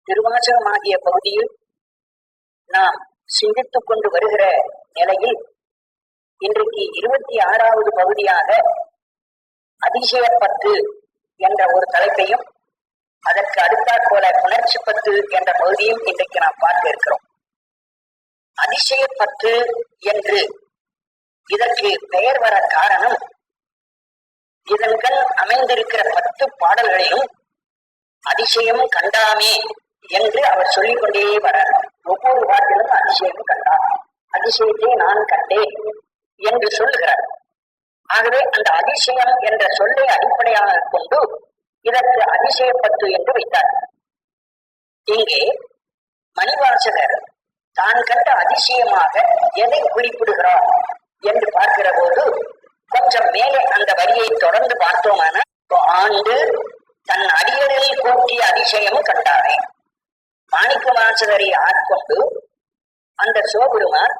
திருவாசகமாகிய பகுதியில் நாம் சிந்தித்துக் கொண்டு வருகிற நிலையில் இன்றைக்கு 26வது பகுதியாக அதிசயப்பத்து என்ற ஒரு தலைப்பையும் அதற்கு அடுத்தாற்போல புணர்ச்சி பத்து என்ற பகுதியும் இன்றைக்கு நாம் பார்க்க இருக்கிறோம். அதிசயப்பத்து என்று இதற்கு பெயர் வர காரணம், இதன்கண் அமைந்திருக்கிற 10 பாடல்களிலும் அதிசயம் கண்டாமே என்று அவர் சொல்லிக் கொண்டே வர, ஒவ்வொரு பாட்டிலும் அதிசயம் கண்டார், அதிசயத்தை நான் கண்டேன் என்று சொல்லுகிறார். ஆகவே அந்த அதிசயம் என்ற சொல்லை அடிப்படையாக கொண்டு இதற்கு அதிசயப்பத்து என்று வைத்தார். இங்கே மணிவாசகர் தான் கண்ட அதிசயமாக எதை குறிப்பிடுகிறார் என்று பார்க்கிற போது, கொஞ்சம் மேலே அந்த வரியை தொடர்ந்து பார்த்தோமான, ஆண்டு தன் அடியரில் கூட்டிய அதிசயம் கண்டாரே. மாணிக்க வாசகரை ஆட்கொண்டு அந்த சிவபெருமான்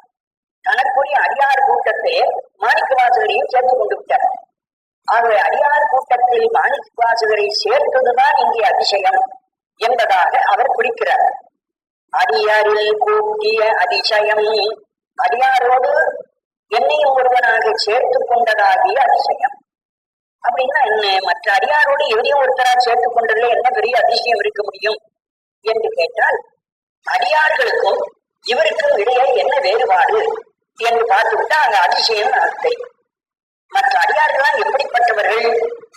தனக்குரிய அடியார் கூட்டத்திலே மாணிக்க வாசகரையும் சேர்த்து கொண்டு விட்டார். ஆகவே அடியார் கூட்டத்தில் மாணிக்க வாசகரை சேர்த்ததுதான் இங்கே அதிசயம் என்பதாக அவர் குறிக்கிறார். அடியாரில் கூட்டிய அதிசயம், அடியாரோடு என்னையும் ஒருவனாக சேர்த்து கொண்டதாகிய அதிசயம். அப்படின்னா என்ன? மற்ற அடியாரோடு எவரையும் ஒருத்தராக சேர்த்துக் கொண்டதுல என்ன பெரிய அதிசயம் இருக்க முடியும் என்று கேட்டால், அடியார்களுக்கும் இவருக்கும் இடையே என்ன வேறுபாடு என்று பார்த்துவிட்டா அங்க அதிசயம் அர்த்தம். மற்ற அடியார்களால் எப்படிப்பட்டவர்கள்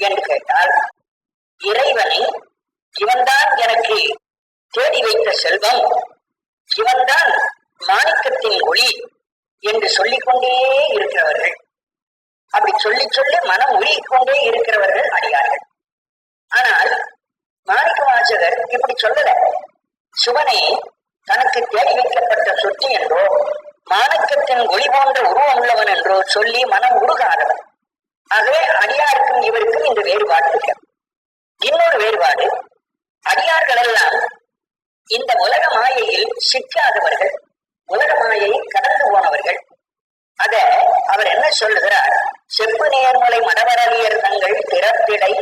என்று கேட்டால், இறைவனை இவன்தான் எனக்கு தேடி வைத்த செல்வம், இவன்தான் மாணிக்கத்தின் ஒளி என்று சொல்லிக்கொண்டே இருக்கிறவர்கள். அப்படி சொல்லி சொல்லி மனம் உருகிக்கொண்டே இருக்கிறவர்கள் அடியார்கள். ஆனால் மாணிக்க வாசகர் இப்படி சொல்லல. சிவனை தனக்கு தேடி வைக்கப்பட்ட சொத்து என்றோ மாணிக்கத்தின் ஒளி போன்ற உருவம் உள்ளவன் என்றோ சொல்லி மனம் உருகாதவன். ஆகவே அடியாருக்கும் இவருக்கும் இந்த வேறுபாடு இருக்கு. இன்னொரு வேறுபாடு, அடியார்கள் எல்லாம் இந்த உலக மாயையில் சிக்காதவர்கள், உலக மாயையை கடந்து போனவர்கள். அத அவர் என்ன சொல்லுகிறார்? செப்பு நேர்மலை மடவரலியர் தங்கள் திறத்திடை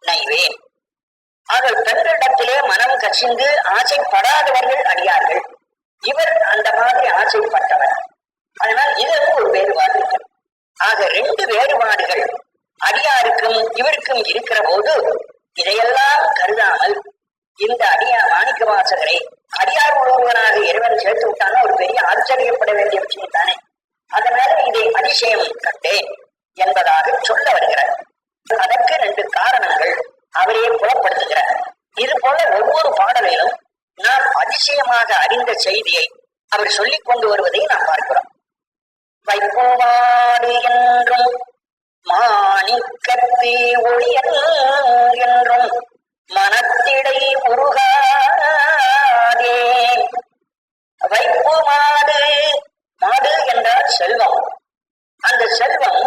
நைவேன். ஆக பெண்களிடத்திலே மனம் கசிந்து ஆசைப்படாதவர்கள் அடியார்கள். இவர் அந்த மாதிரி ஆசைப்பட்டவர். அதனால் இதற்கு ஒரு வேறுபாடு இருக்கு. ஆக 2 வேறுபாடுகள் அடியாருக்கும் இவருக்கும் இருக்கிற போது, இதையெல்லாம் கருதாமல் இந்த மாணிக்க வாசகரை அடியார் ஒருவனாக இறைவன் சேர்த்து விட்டான ஒரு பெரிய ஆச்சரியப்பட வேண்டிய விஷயம் தானே. அதனால இதை அதிசயம் கண்டேன் என்பதாக சொல்ல வருகிறார். அதற்கு 2 காரணங்கள் அவரே புலப்படுத்துகிறார். இது போல ஒவ்வொரு பாடலிலும் நாம் அதிசயமாக அறிந்த செய்தியை அவர் சொல்லிக் கொண்டு வருவதை நாம் பார்க்கிறோம். வைப்போவாடு என்றும் மாணிக்கத்து ஒளியன் என்றும் மனத்திடை உருகாதே. வைப்பு மாடு, மாடு என்றால் செல்வம். அந்த செல்வம்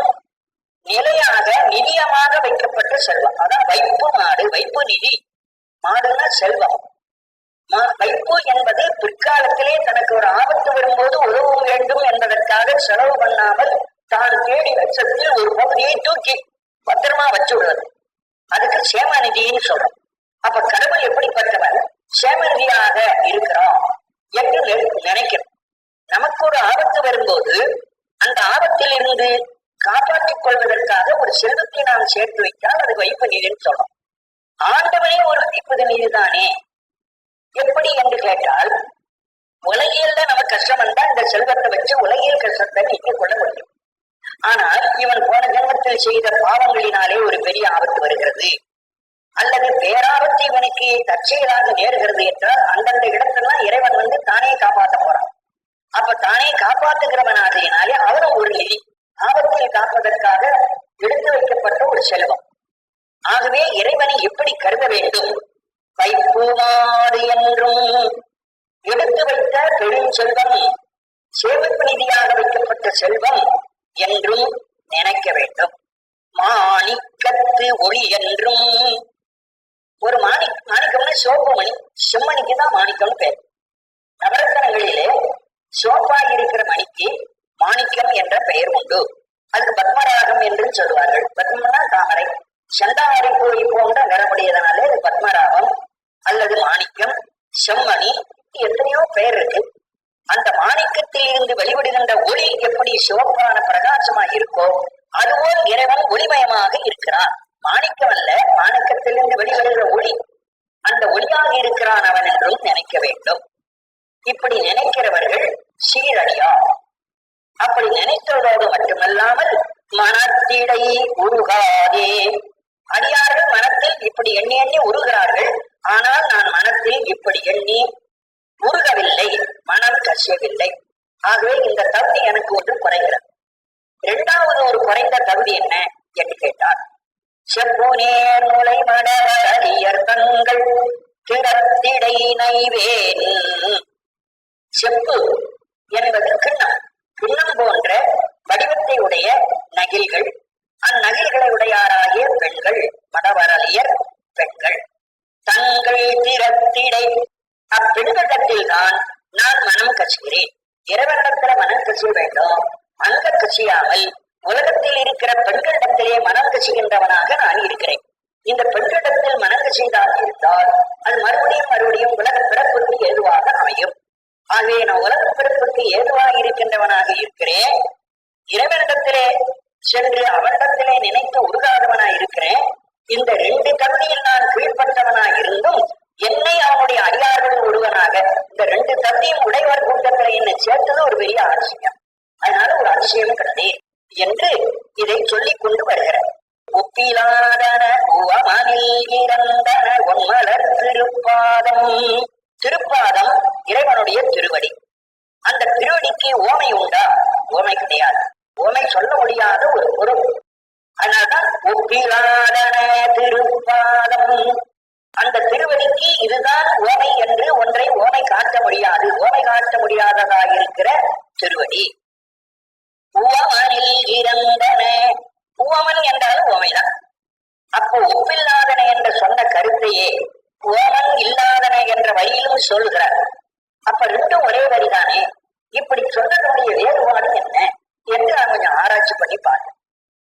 நிலையாக நிதியமாக வைக்கப்பட்ட செல்வம். அதான் வைப்பு மாடு, வைப்பு நிதி. மாடுன்னா செல்வம். வைப்பு என்பது பிற்காலத்திலே தனக்கு ஒரு ஆபத்து வரும்போது உதவ வேண்டும் என்பதற்காக செலவு பண்ணாமல் தான் தேடி வச்சத்தில் ஒரு பகுதியை தூக்கி பத்திரமா வச்சு விடுவது. அதுக்கு சேமநிதின்னு சொல்றோம். அப்ப கடவுள் எப்படிப்பட்டவன்? சேமநிதியாக இருக்கிறோம் என்று நினைக்கிறோம். நமக்கு ஒரு ஆபத்து வரும்போது அந்த ஆபத்தில் இருந்து காப்பாற்றிக் கொள்வதற்காக ஒரு செல்வத்தை நாம் சேர்த்து வைத்தால் அது வைப்பு நீதின்னு சொல்றோம். ஆண்டவனே ஒரு வைப்பது நீதிதானே. எப்படி என்று கேட்டால், உலகியல்ல நமக்கு கஷ்டம் வந்தா இந்த செல்வத்தை வச்சு உலகியல் கஷ்டத்தை நீக்கிக் கொள்ள முடியும். ஆனால் இவன் போன ஜென்மத்தில் செய்த பாவங்களினாலே ஒரு பெரிய ஆபத்து வருகிறது, அல்லது பேராபத்து இவனுக்கு தற்செயலாக நேருகிறது என்றால் அந்தந்த இடத்தெல்லாம் இறைவன் வந்து தானே காப்பாற்ற போறான். அப்ப தானே காப்பாற்றுகிறவனாகையினாலே அவனும் ஒரு நிதி, ஆபத்தில் காப்பதற்காக எடுத்து வைக்கப்பட்ட ஒரு செல்வம். ஆகவே இறைவனை எப்படி கருத வேண்டும்? வைப்புமாறு என்றும் எடுத்து வைத்த பெருஞ்செல்வம், சேமிப்பு நிதியாக வைக்கப்பட்ட செல்வம் என்றும் நினைக்க வேண்டும். மாணிக்கத்து ஒளி என்றும், ஒரு மாணிக்கம்னு சிவப்பு மணி, செம்மணிக்கு தான் மாணிக்கம்னு பேர். நவரத்தனங்களிலே சிவப்பாக இருக்கிற மணிக்கு மாணிக்கம் என்ற பெயர் உண்டு. அதுக்கு பத்மராகம் என்று சொல்வார்கள். பத்மனா தாமரை, செந்தாமரை பூவை போன்ற நிறமுடையதனாலே அது பத்மராகம் அல்லது மாணிக்கம், செம்மணி, எத்தனையோ பெயர் இருக்கு. அந்த மாணிக்கத்தில் இருந்து வெளிவிடுகின்ற ஒளி எப்படி சிவப்பான பிரகாசமா இருக்கோ அதுபோல் இறைவன் ஒளிமயமாக இருக்கிறான். மாணிக்கம் அல்ல, மாணிக்கத்திலிருந்து வெளிவருகிற ஒளி, அந்த ஒளியாக இருக்கிறான் அவன் என்றும் நினைக்க வேண்டும். இப்படி நினைக்கிறவர்கள் சீரடியார். அப்படி நினைத்ததோடு மட்டுமல்லாமல் மனத்திடை உருகாதே. அடியார்கள் மனத்தில் இப்படி எண்ணி எண்ணி உருகிறார்கள். ஆனால் நான் மனத்தில் இப்படி எண்ணி உருகவில்லை, மனம் கசியவில்லை. ஆகவே இந்த தகுதி எனக்கு ஒன்று குறைகிறது. இரண்டாவது ஒரு குறைந்த தகுதி என்ன என்று கேட்டார். செப்பு நேர் முளை மடவரியர் தங்கள் திறத்திடை நைவேன். செப்பு என்பது கிண்ணம். கிண்ணம் போன்ற வடிவத்தை உடைய நகில்கள், அந்நகில்களை உடையாராகிய பெண்கள், மடவரலியர் பெண்கள். தங்கள் திறத்திடை, அப்பெண்களிடத்தில் தான் நான் மனம் கசிகிறேன். இறைவனிடத்துல மனம் கசிய வேண்டும். அங்க கசியாமல் உலகத்தில் இருக்கிற பெண்களிடத்திலே மனம் கசிகின்றவனாக நான் இருக்கிறேன். இந்த பெண்களிடத்தில் மனம் கசிந்தாக இருந்தால் அது மறுபடியும் உலக பிறப்புக்கு ஏதுவாக அமையும். ஆகவே நான் உலக பிறப்புக்கு ஏதுவாக இருக்கின்றவனாக இருக்கிறேன். இறைவனிடத்திலே சென்று அவனிடத்திலே நினைத்து உருகாதவனாய் இருக்கிறேன். இந்த ரெண்டு தகுதியில் நான் கீழ்பட்டவனாய் இருந்தும் என்னை அவனுடைய அடியார்கள் ஒருவனாக இந்த ரெண்டு தகுதியும் உடையவர் கூட்டத்தில் என்னை சேர்த்தது ஒரு பெரிய அதிசயம். அதனால ஒரு அதிசயம் கிடையாது என்று இதை சொல்லிக் கொண்டு வருகிறார். ஒப்பிலாதன உவமனில் இறந்தன ஒன்மலர் திருப்பாதம். திருப்பாதம் இறைவனுடைய திருவடி. அந்த திருவடிக்கு ஓமை உண்டா? ஓமை கிடையாது. ஓமை சொல்ல முடியாத ஒரு பொருள். அதனால்தான் ஒப்பிலாதன திருப்பாதம். அந்த திருவடிக்கு இதுதான் ஓமை என்று ஒன்றை ஓமை காட்ட முடியாது. ஓமை காட்ட முடியாததாக இருக்கிற திருவடி. உவமனில் இறந்தன. உவமன் என்றாலும் ஓமைதான். அப்போ ஒப்பில்லாதன என்று சொன்ன கருத்தையே ஓமன் இல்லாதன என்ற வழியிலும் சொல்கிறார். அப்ப ரெண்டும் ஒரே வரிதானே. இப்படி சொன்னதனுடைய வேறுபாடு என்ன என்று நான் கொஞ்சம் ஆராய்ச்சி பண்ணி பார்த்தேன்.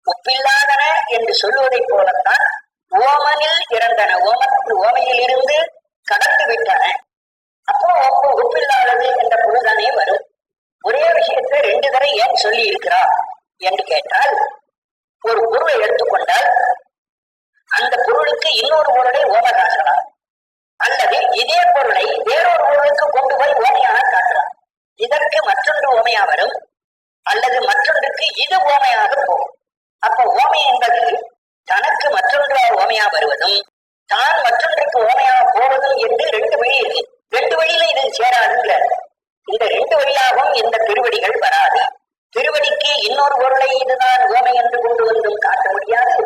ஒப்பில்லாதன என்று சொல்லுவதை போலத்தான் ஓமனில் இறந்தன, ஓமையில் இருந்து கடந்து விட்டன. அப்போ ஒப்பில்லாதது என்ற பொருள்தானே வரும். ஒரே விஷயத்தை ரெண்டு தடவை ஏன் சொல்லி இருக்கிறார் என்று கேட்டால், ஒரு பொருளை எடுத்துக்கொண்டால் அந்த பொருளுக்கு இன்னொரு பொருளை ஓமை காட்டலாம், அல்லது இதே பொருளை வேறொரு பொருளுக்கு கொண்டு போய் ஓமையாக காட்டலாம். இதற்கு மற்றொன்று ஓமையா வரும், அல்லது மற்றொன்றுக்கு இது ஓமையாக போகும். அப்ப ஓமை என்பது தனக்கு மற்றொன்று ஓமையா வருவதும் தான் மற்றொன்றுக்கு ஓமையாக போவதும் என்று ரெண்டு வழி இருக்கு. ரெண்டு வழியில இது சேராதுங்கிறார். இந்த ரெண்டு வழியாகவும் இந்த திருவடிகள் வராது. திருவடிக்கு இன்னொரு பொருளை இதுதான் ஓமை என்று கொண்டு வந்தும் காட்ட முடியாது.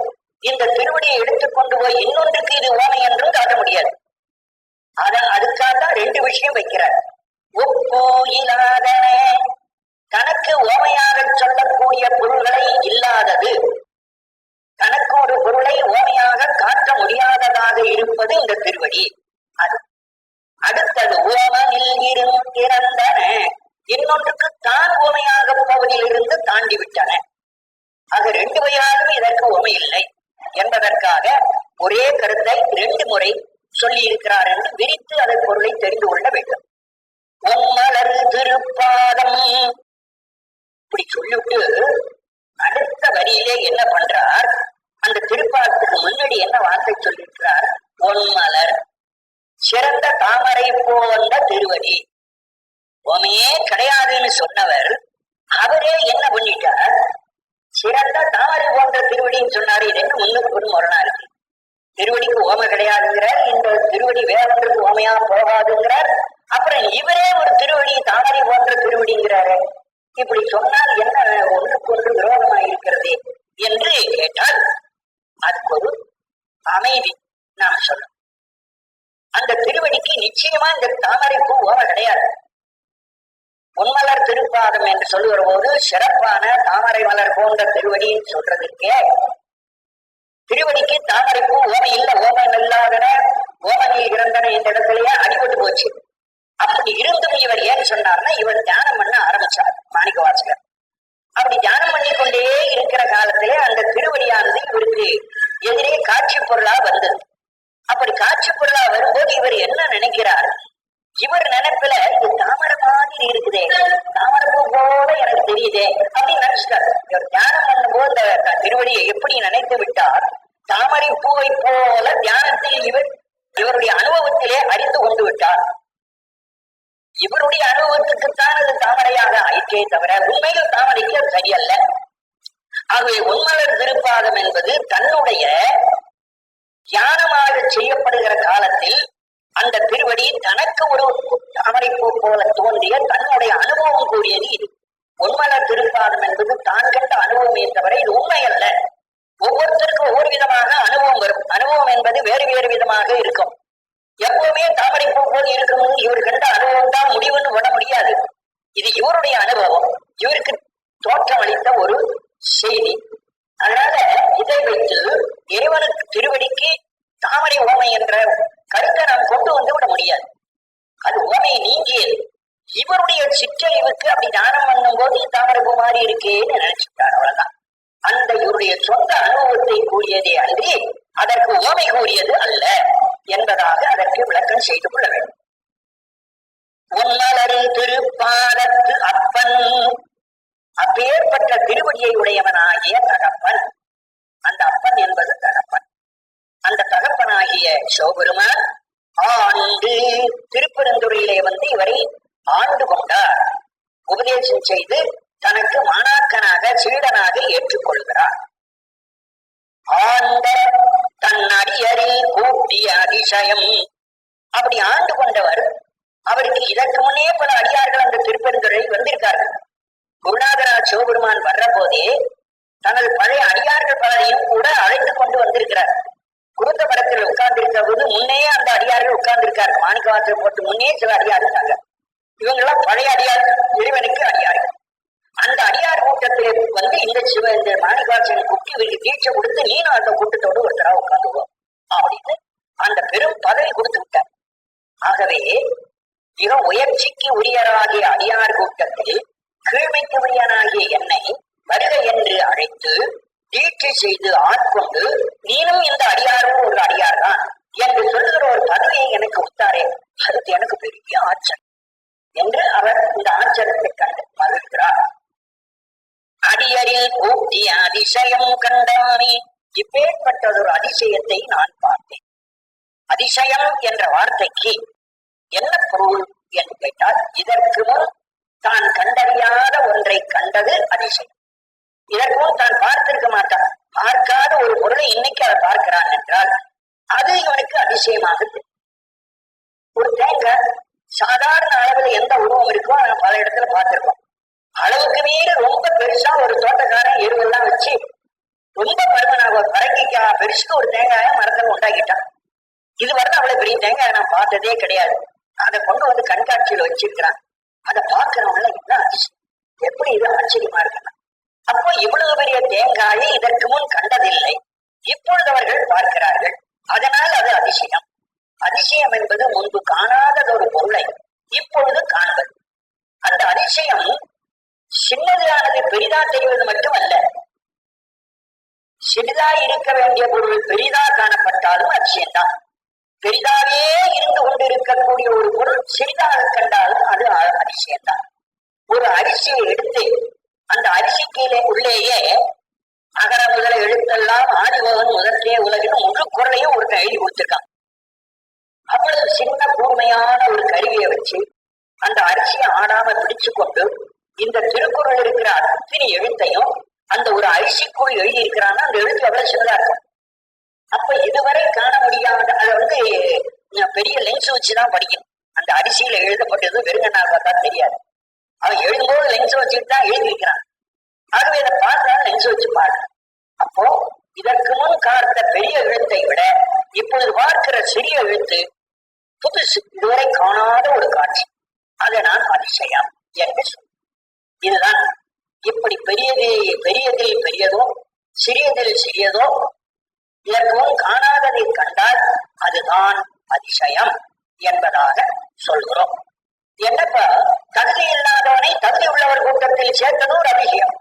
இந்த திருவடியை எடுத்துக்கொண்டு போய் இன்னொன்றுக்கு இது ஓமை என்றும் காட்ட முடியாது. அதுக்காகத்தான் ரெண்டு விஷயம் வைக்கிறார். ஒப்பு இல்லாதன, தனக்கு ஓமையாக சொல்லக்கூடிய பொருள்களை இல்லாதது, தனக்கு ஒரு பொருளை ஓமையாக காட்ட முடியாததாக இருப்பது இந்த திருவடி. அது அடுத்தது ஓமனில் இறந்தன, இன்னொன்றுக்கு தான் ஓமையாக போவதிலிருந்து தாண்டி விட்டன. ஆக ரெண்டு வகையாலும் இதற்கு ஓமை இல்லை என்பதற்காக ஒரே கருத்தை ரெண்டு முறை சொல்லி இருக்கிறார் என்று விரித்து அதன் பொருளை தெரிந்து கொள்ள வேண்டும். ஒன்மலர் திருப்பாதம் இப்படி சொல்லிவிட்டு அடுத்த வரியிலே என்ன பண்றார், அந்த திருப்பாதத்துக்கு முன்னாடி என்ன வார்த்தை சொல்லியிருக்கிறார்? ஒன்மலர், சிறந்த தாமரை போன்ற திருவடி. ஓமையே கிடையாதுன்னு சொன்னவர் அவரே என்ன பண்ணிட்டார், சிறந்த தாமரை போன்ற திருவடின்னு சொன்னாரு. இது என்ன முன்னுக்கு ஒரு முரணா இருக்கு. திருவடிக்கு ஓமை கிடையாதுங்கிறார், இந்த திருவடி வேறொன்றுக்கு ஓமையா போகாதுங்கிறார். அப்புறம் இவரே ஒரு திருவடி தாமரை போன்ற திருவடிங்கிறாரு. இப்படி சொன்னால் என்ன ஒன்றுக்கு ஒன்று விரோதமாக இருக்கிறது என்று கேட்டால் அதுக்கு ஒரு அமைதி நாம் சொல்லணும். அந்த திருவடிக்கு நிச்சயமா இந்த தாமரை பூ ஓமை கிடையாது. பொன்மலர் திருப்பாதம் என்று சொல்லுகிற போது சிறப்பான தாமரை மலர் போன்ற திருவடின்னு சொல்றதுக்கே திருவடிக்கு தாமரை பூ ஓமை இல்ல, ஓமம் இல்லாதன ஓமனில் இறந்தன என்ற இடத்திலேயே அடிபட்டு போச்சு. அப்படி இருந்தும் இவர் ஏன் சொன்னார்னா, இவர் தியானம் பண்ண ஆரம்பிச்சார் மாணிக்க வாசகர். அப்படி தியானம் பண்ணி கொண்டே இருக்கிற காலத்திலே அந்த திருவடியானது இவருக்கு எதிரே காட்சி பொருளா வந்தது. அப்படி காட்சி பொருளா வரும்போது இவர் என்ன நினைக்கிறார், இவர் நினைப்புல இது தாமரை மாதிரி இருக்குதே, தாமரை பூ போல எனக்கு தெரியுதே அப்படின்னு நினைச்சிட்டார். இவர் தியானம் பண்ணும்போது இந்த திருவடியை எப்படி நினைத்து விட்டார், தாமரை பூவை போல தியானத்தில் இவருடைய அனுபவத்திலே அறிந்து கொண்டு விட்டார். இவருடைய அனுபவத்துக்குத்தான் அது தாமரையாக ஆயிற்றே தவிர உண்மையில் தாமரைக்கு அது சரியல்ல. ஆகவே உண்மலர் திருப்பாதம் என்பது தன்னுடைய தியானமாக செய்யப்படுகிற காலத்தில் அந்த திருவடி தனக்கு ஒரு தாமரை பூ போல தோன்றிய தன்னுடைய அனுபவம் கூறியது இது. உண்மலர் திருப்பாதம் என்பது தான் கண்ட அனுபவமே தவிர இது உண்மை அல்ல. ஒவ்வொருத்தருக்கும் ஒவ்வொரு விதமாக அனுபவம் வரும். அனுபவம் என்பது வேறு வேறு விதமாக இருக்கும். எப்பவுமே தாமரை பூ போல் இருக்கும் இவர் கண்ட அனுபவம் தான் முடிவுன்னு விட முடியாது. இது இவருடைய அனுபவம், இவருக்கு தோற்றம் அளித்த ஒரு செய்தி. அதனால இதை வைத்து இறைவனுக்கு திருவடிக்கு தாமரை ஓமை என்ற கருத்தை நாம் கொண்டு வந்து விட முடியாது. அது ஓமையை நீங்கியது. இவருடைய சிற்றறிவுக்கு அப்படி தானம் பண்ணும் போது தாமரை பூ மாறி இருக்கேன்னு நினைச்சுட்டார், அவ்வளவுதான். அந்த இவருடைய சொந்த அனுபவத்தை கூறியதே அன்றி அதற்கு ஓமை கூறியது அல்ல என்பதாக அதற்கு விளக்கம் செய்து கொள்ள வேண்டும். உன்னலரு திருப்பாதத்து அப்பன், அப்பேற்பட்ட திருவடியை உடையவனாகிய தகப்பன். அந்த அப்பன் என்பது தகப்பன். அந்த தகப்பனாகிய சிவபெருமான் ஆண்டு திருப்பெருந்துறையிலே வந்து இவரை ஆண்டு கொண்டார். உபதேசம் செய்து தனக்கு மாணாக்கனாக சீடனாக ஏற்றுக்கொள்கிறார். ஆண்ட தன் அடியரில் கூட்டிய அதிசயம். அப்படி ஆண்டு கொண்டவர். அவருக்கு இதற்கு முன்னே பல அடியார்கள் அந்த திருப்பெருந்துறை வந்திருக்கார்கள். குருநாதரா சிவபெருமான் வர்ற போதே தனது பழைய அடியார்கள் பலரையும் கூட அழைத்து கொண்டு வந்திருக்கிறார். குருந்த மரத்தில் உட்கார்ந்திருக்கிற போது முன்னே அந்த அடியார்கள் உட்கார்ந்திருக்காரு. மாணிக்க வாசல் போட்டு முன்னே சில அடியார் இருக்காங்க. இவங்கெல்லாம் பழைய அடியார், இறைவனுக்கு அடியார்கள். அந்த அடியார் கூட்டத்திலே வந்து இந்த மாணிக்கவாசனை கூட்டி இவருக்கு தீட்சை கொடுத்து நீனும் அந்த கூட்டத்தோடு ஒருத்தரா உட்காந்துவோம் அப்படின்னு அந்த பெரும் பதவி கொடுத்து விட்டார். ஆகவே மிக உயர்ச்சிக்கு உரியராகிய அடியார் கூட்டத்தில் கீழ்மைக்கு உரியனாகிய என்னை வருக என்று அழைத்து தீட்சை செய்து ஆட்கொண்டு நீனும் இந்த அடியாரும் ஒரு அடியார் தான் என்று சொல்லுகிற ஒரு பதவியை எனக்கு விட்டாரே, அதுக்கு எனக்கு பெரிய ஆச்சரியம் என்று அவர் இந்த ஆச்சரியத்தை கண்டு மகிழ்கிறார். அடியரில் கூட்டிய அதிசயம் கண்டானே, இப்பேற்பட்டதொரு அதிசயத்தை நான் பார்த்தேன். அதிசயம் என்ற வார்த்தைக்கு என்ன பொருள் என்று கேட்டால், இதற்கு முன் தான் கண்டறியாத ஒன்றை கண்டது அதிசயம். இதற்கு முன் தான் பார்த்திருக்க மாட்டான். பார்க்காத ஒரு பொருளை இன்னைக்கு அதை பார்க்கிறான் என்றால் அது இவனுக்கு அதிசயமாக தெரியும். ஒரு தேங்காய் சாதாரண அளவுல எந்த உருவம் இருக்கோ அதை பல இடத்துல பார்த்திருக்கோம். அளவுக்கு மீறி ரொம்ப பெருசா ஒரு தோட்டக்காரன் எருவெல்லாம் வச்சு ரொம்ப பருமனாக ஒரு பறக்கைக்காய் பெருசுக்கு ஒரு தேங்காய மரத்துல உண்டாக்கிட்டான். இது வரணும் அவ்வளவு பெரிய தேங்காயை நான் பார்த்ததே கிடையாது. அதை கொண்டு வந்து கண்காட்சியில வச்சிருக்கிறான். அதை பார்க்கிறவங்கள என்ன அதிசயம், எப்படி இது ஆச்சரியமா இருக்கலாம். அப்போ இவ்வளவு பெரிய தேங்காயை இதற்கு முன் கண்டதில்லை, இப்பொழுது அவர்கள் பார்க்கிறார்கள். அதனால் அது அதிசயம். அதிசயம் என்பது முன்பு காணாததொரு பொருளை இப்பொழுது காண்பது. அந்த அதிசயம் சின்னதானது பெரிதா தெரிவது மட்டுமல்ல, சிறிதா இருக்க வேண்டிய பொருள் பெரிதா காணப்பட்டாலும் அதிசயம்தான். பெரிதாவே இருந்து கொண்டிருக்கக்கூடிய ஒரு பொருள் சிறிதாக கண்டாலும் அது அதிசயம்தான். ஒரு அரிசியை எடுத்து அந்த அரிசிக்கு உள்ளேயே அகர முதல எழுத்தெல்லாம் ஆதிபவன் முதற்றே உலகின் முழு குரலையும் ஒருத்தன் எழுதி கொடுத்திருக்கான். அவ்வளவு சின்ன கூர்மையான ஒரு கருவியை வச்சு அந்த அரிசியை ஆடாம பிடிச்சு கொண்டு இந்த திருக்குறள் இருக்கிற அத்தனை எழுத்தையும் அந்த ஒரு அரிசிக்குள் எழுதி இருக்கிறான்னா அந்த எழுத்து எவ்வளவு சின்னதா இருக்கும். அப்ப இதுவரை காண முடியாத அதை வந்து பெரிய லென்ஸ் வச்சுதான் படிக்கணும். அந்த அரிசியில எழுதப்பட்டது வெறுங்கண்ணால் பார்த்தா தெரியாது. அவன் எழுதும்போது லென்ஸ் வச்சுட்டு தான் எழுதியிருக்கிறான். ஆகவே இதை பார்த்தா லென்ஸ் வச்சு பாரு. அப்போ இதற்கு முன் பார்த்த பெரிய எழுத்தை விட இப்பொழுது பார்க்கிற சிறிய எழுத்து புதுசு, இதுவரை காணாத ஒரு காட்சி. அதை நான் அதிசயம் என்று சொல்ல. இதுதான் இப்படி பெரியதில் பெரியதோ சிறியதில் சிறியதோ இதற்கு முன் காணாததை கண்டால் அதுதான் அதிசயம் என்பதாக சொல்கிறோம். என்னப்ப தகுதி இல்லாதவனை தகுதி உள்ளவர் கூட்டத்தில் சேர்த்ததும் ஒரு அதிசயம்.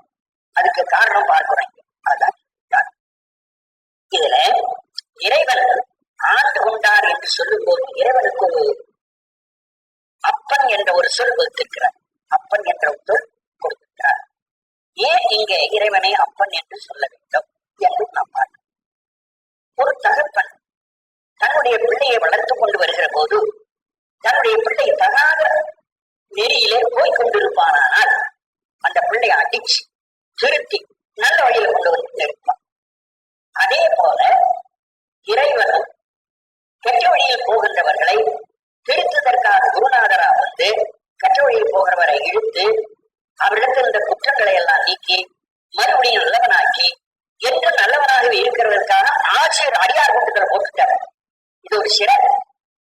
அதுக்கு காரணம் பார்க்கிறோம். அதான் இதுல இறைவன் ஆண்டு கொண்டார் என்று சொல்லும் போது இறைவனுக்கு ஒரு என்ற ஒரு சொல் கொடுத்திருக்கிறார். அப்பன் என்ற ஒரு சொல் கொடுத்திருக்கிறார். ஏன் இங்கே இறைவனை அப்பன் என்று சொல்ல வேண்டும் என்று நாம் பார்க்கிறோம். ஒரு தகப்பன் தன்னுடைய பிள்ளையை வளர்த்து கொண்டு வருகிற போது தன்னுடைய பிள்ளை தகாத நெறியிலே போய் கொண்டிருப்பானால் அந்த பிள்ளையை அடிச்சு திருத்தி நல்ல வழியில கொண்டு வந்து நிற்பான். அதே போல இறைவனும் கெட்ட வழியில் போகின்றவர்களை திருத்துவதற்காக குருநாதரா வந்து கெட்ட வழியில் போகிறவரை இழுத்து அவரிடத்தில் இந்த குற்றங்களை எல்லாம் நீக்கி மறுபடியும் நல்லவனாக்கி என்று நல்லவனாகவே இருக்கிறதற்காக ஆசிரியர் அடியார் கூட்டத்தில் போட்டுட்டார். இது ஒரு சிறை.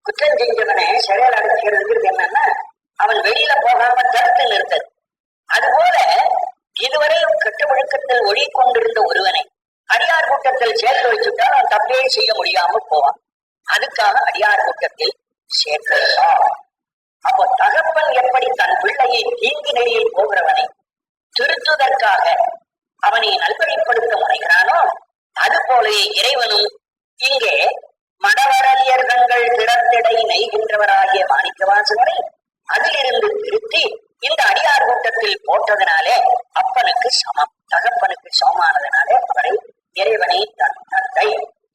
குற்றம் செஞ்சவனை சிறையில் அடைச்சிக்கிறதுக்கு என்னன்னா அவன் வெளியில போகாம தடுத்து நிறுத்தது. அதுபோல இதுவரை கெட்ட ஒழுக்கத்தில் ஒழிக்கொண்டிருந்த ஒருவனை அடியார் கூட்டத்தில் சேர்த்து வச்சுட்டால் அவன் தப்பே செய்ய முடியாம போவான். அதுக்காக அடியார் கூட்டத்தில் சேர்க்கிறார். அப்போ தகப்பன் எப்படி தன் பிள்ளையை தீங்கு நெறியில் போகிறவனை திருத்துவதற்காக அவனை நல்வழிப்படுத்த முனைகிறானோ அது போலவே இறைவனும் இங்கே மடவரலியர்கள் திறத்திடை நெய்கின்றவராகிய மாணிக்கவாசகரை அதிலிருந்து திருத்தி இந்த அடியார் கூட்டத்தில் போட்டதனாலே அப்பனுக்கு சமம், தகப்பனுக்கு சமமானதனாலே அவரை இறைவனை தன் தந்தை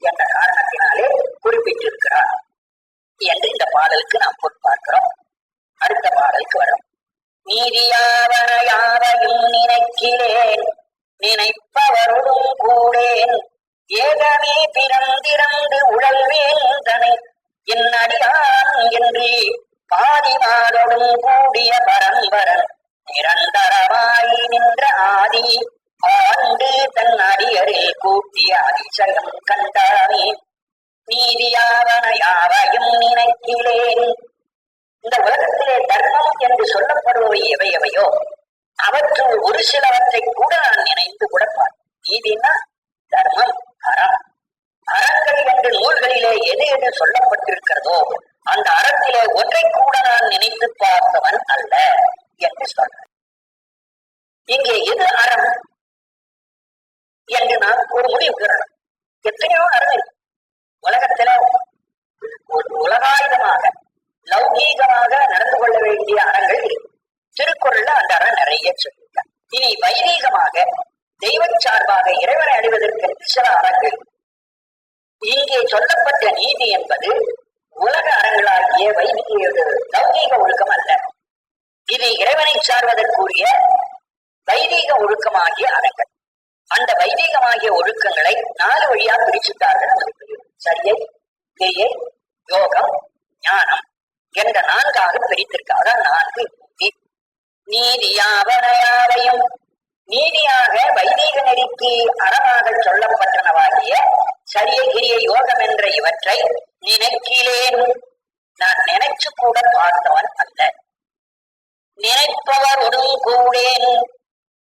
என்ற காரணத்தினாலே குறிப்பிட்டிருக்கிறார் என்று இந்த பாடலுக்கு நாம் பொறுப்பார்க்கிறோம். அடுத்த பாடலுக்கு வரும். நீதியாவன யாவையும் நினைக்கிறேன் நினைப்பவருடும் கூடேன் ஏகமே பிறந்திறந்து உழல்வேன் தனை என் அடியான் என்று பாதிமாதோடும் கூடிய பரம்பரன் நிரந்தரமாய் நின்ற ஆதி ஆண்டு தன் அடியரில் கூட்டிய அதிசயம் கண்டானே. நீதியாவன யாவையும் நினைக்கிறேன். இந்த உலகத்திலே தர்மம் என்று சொல்லப்படுபவை எவை எவையோ அவற்றுள் ஒரு சிலவற்றை கூட நான் நினைத்து கொடுப்பார். நீதினா தர்மம், அறம். அறங்கள் என்று நூல்களிலே எது எது சொல்லப்பட்டிருக்கிறதோ அந்த அறத்திலே ஒன்றை கூட நான் நினைத்து பார்த்தவன் அல்ல என்று சொல்ற. இங்கே எது அறம் என்று நாம் ஒரு முடிவு பெறணும். எத்தனையோ அறம் இருக்கு உலகத்தில. ஒரு உலகாயுதமாக லௌகீகமாக நடந்து கொள்ள வேண்டிய அறங்கள் இருக்கு. திருக்குறள்ல அந்த அறம் நிறைய சொல்லியிருக்காங்க. இனி வைதீகமாக தெய்வ சார்பாக இறைவனை அடைவதற்கு சில அறங்கள். இங்கே சொல்லப்பட்ட நீதி என்பது உலக அறங்களாகிய வைதிக லௌகீக ஒழுக்கம் அல்ல. இது இறைவனை சார்வதற்குரிய வைதீக ஒழுக்கமாகிய அறங்கள். அந்த வைதீகமாகிய ஒழுக்கங்களை 4 வழியா பிரிச்சுட்டார்கள். சரியை, கிரியை, யோகம், ஞானம் என்ற 4ஆக பிரித்திருக்காக 4 நீதியாவனையாவையும் நீதியாக வைதீக நெறிக்கு அறமாக சொல்லப்பட்டனவாகிய சரியை, கிரியை, யோகம் என்ற இவற்றை நினைக்கிறேன். நான் நினைச்சு கூட பார்த்தவன் அல்ல. நினைப்பவர் ஒடும் கூடேன்.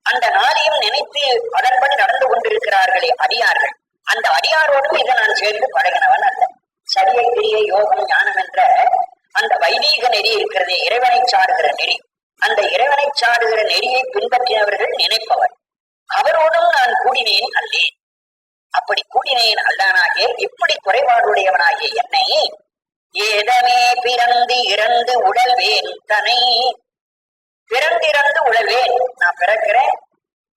அந்த 4ஐயும் நினைத்து அதன்படி நடந்து கொண்டிருக்கிறார்களே அடியார்கள், அந்த அடியாரோடும் இதை நான் சேர்ந்து பழகினவன் அல்ல. சரியை, கிரியை, யோகம், ஞானம் என்ற அந்த வைதீக நெறி இருக்கிறதே, இறைவனை சாடுகிற நெறி, அந்த இறைவனை சாடுகிற நெறியை பின்பற்றினவர்கள் நினைப்பவர். அவரோடும் நான் கூடினேன் அல்லேன். அப்படி கூடினேன் அல்லானாகிய இப்படி குறைபாடுடையவனாகிய என்னை ஏதமே பிறந்து இறந்து உடல்வேன் தனை. பிறந்திறந்து உழல்வேன். நான் பிறக்கிறேன்,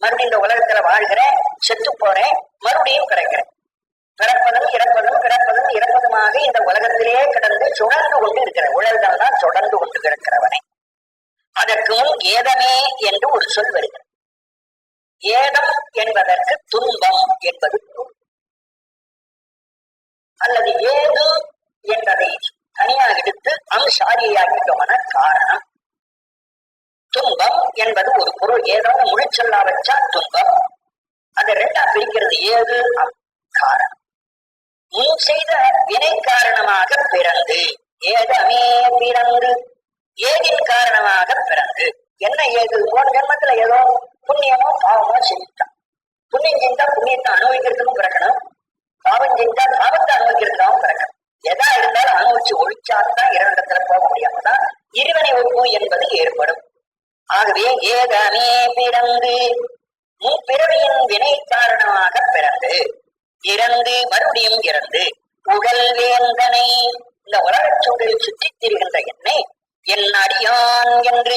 மறுபடியும் இந்த உலகத்துல வாழ்கிறேன், செத்து போறேன், மறுபடியும் பிறக்கிறேன். பிறப்பதும் இறப்பதும் பிறப்பதும் இறப்பதுமாக இந்த உலகத்திலேயே கிடந்து சுழந்து கொண்டு இருக்கிற உழல்கள் தான் தொடர்ந்து கொண்டு கிடக்கிறவனே. அதற்கு முன் ஏதமே என்று ஒரு சொல் வருகிறது. ஏதம் என்பதற்கு துன்பம் என்பது பொருள். அல்லது ஏது என்பதை தனியாக எடுத்து சாரியாக்கிட்டோம்னா காரணம். துன்பம் என்பது ஒரு பொருள். ஏதோ முழுச்சொல்லா வச்சா துன்பம். அதை 2ஆ பிரிக்கிறது. ஏது காரணம். முன் செய்த வினை காரணமாக பிறந்து, ஏதமே பிறந்து, ஏதின் காரணமாக பிறந்து. என்ன ஏது? போன ஜென்மத்துல ஏதோ புண்ணியமோ பாவமோ செஞ்சுட்டான். புண்ணியம் செஞ்சா புண்ணியத்தை அனுபவிக்கிறதுக்கும் பிறக்கணும், பாவம் செஞ்சா பாவத்தை அனுபவிக்கிறதுக்காகவும் பிறக்கணும். எதா இருந்தாலும் அனுபவிச்சு ஒழிச்சாத்தான் இறைவனிடத்துல போக முடியாமதான் இருவினை ஒப்பு என்பது ஏற்படும். ஆகவே ஏதமே பிறந்து, முன்பிறவியின் வினை காரணமாக பிறந்து, இறந்து மறுபடியும் இறந்து, உடல் வேந்தனை, இந்த உலகச் சூழலில் சுற்றித் திரிகின்ற என்னை என் அடியான் என்று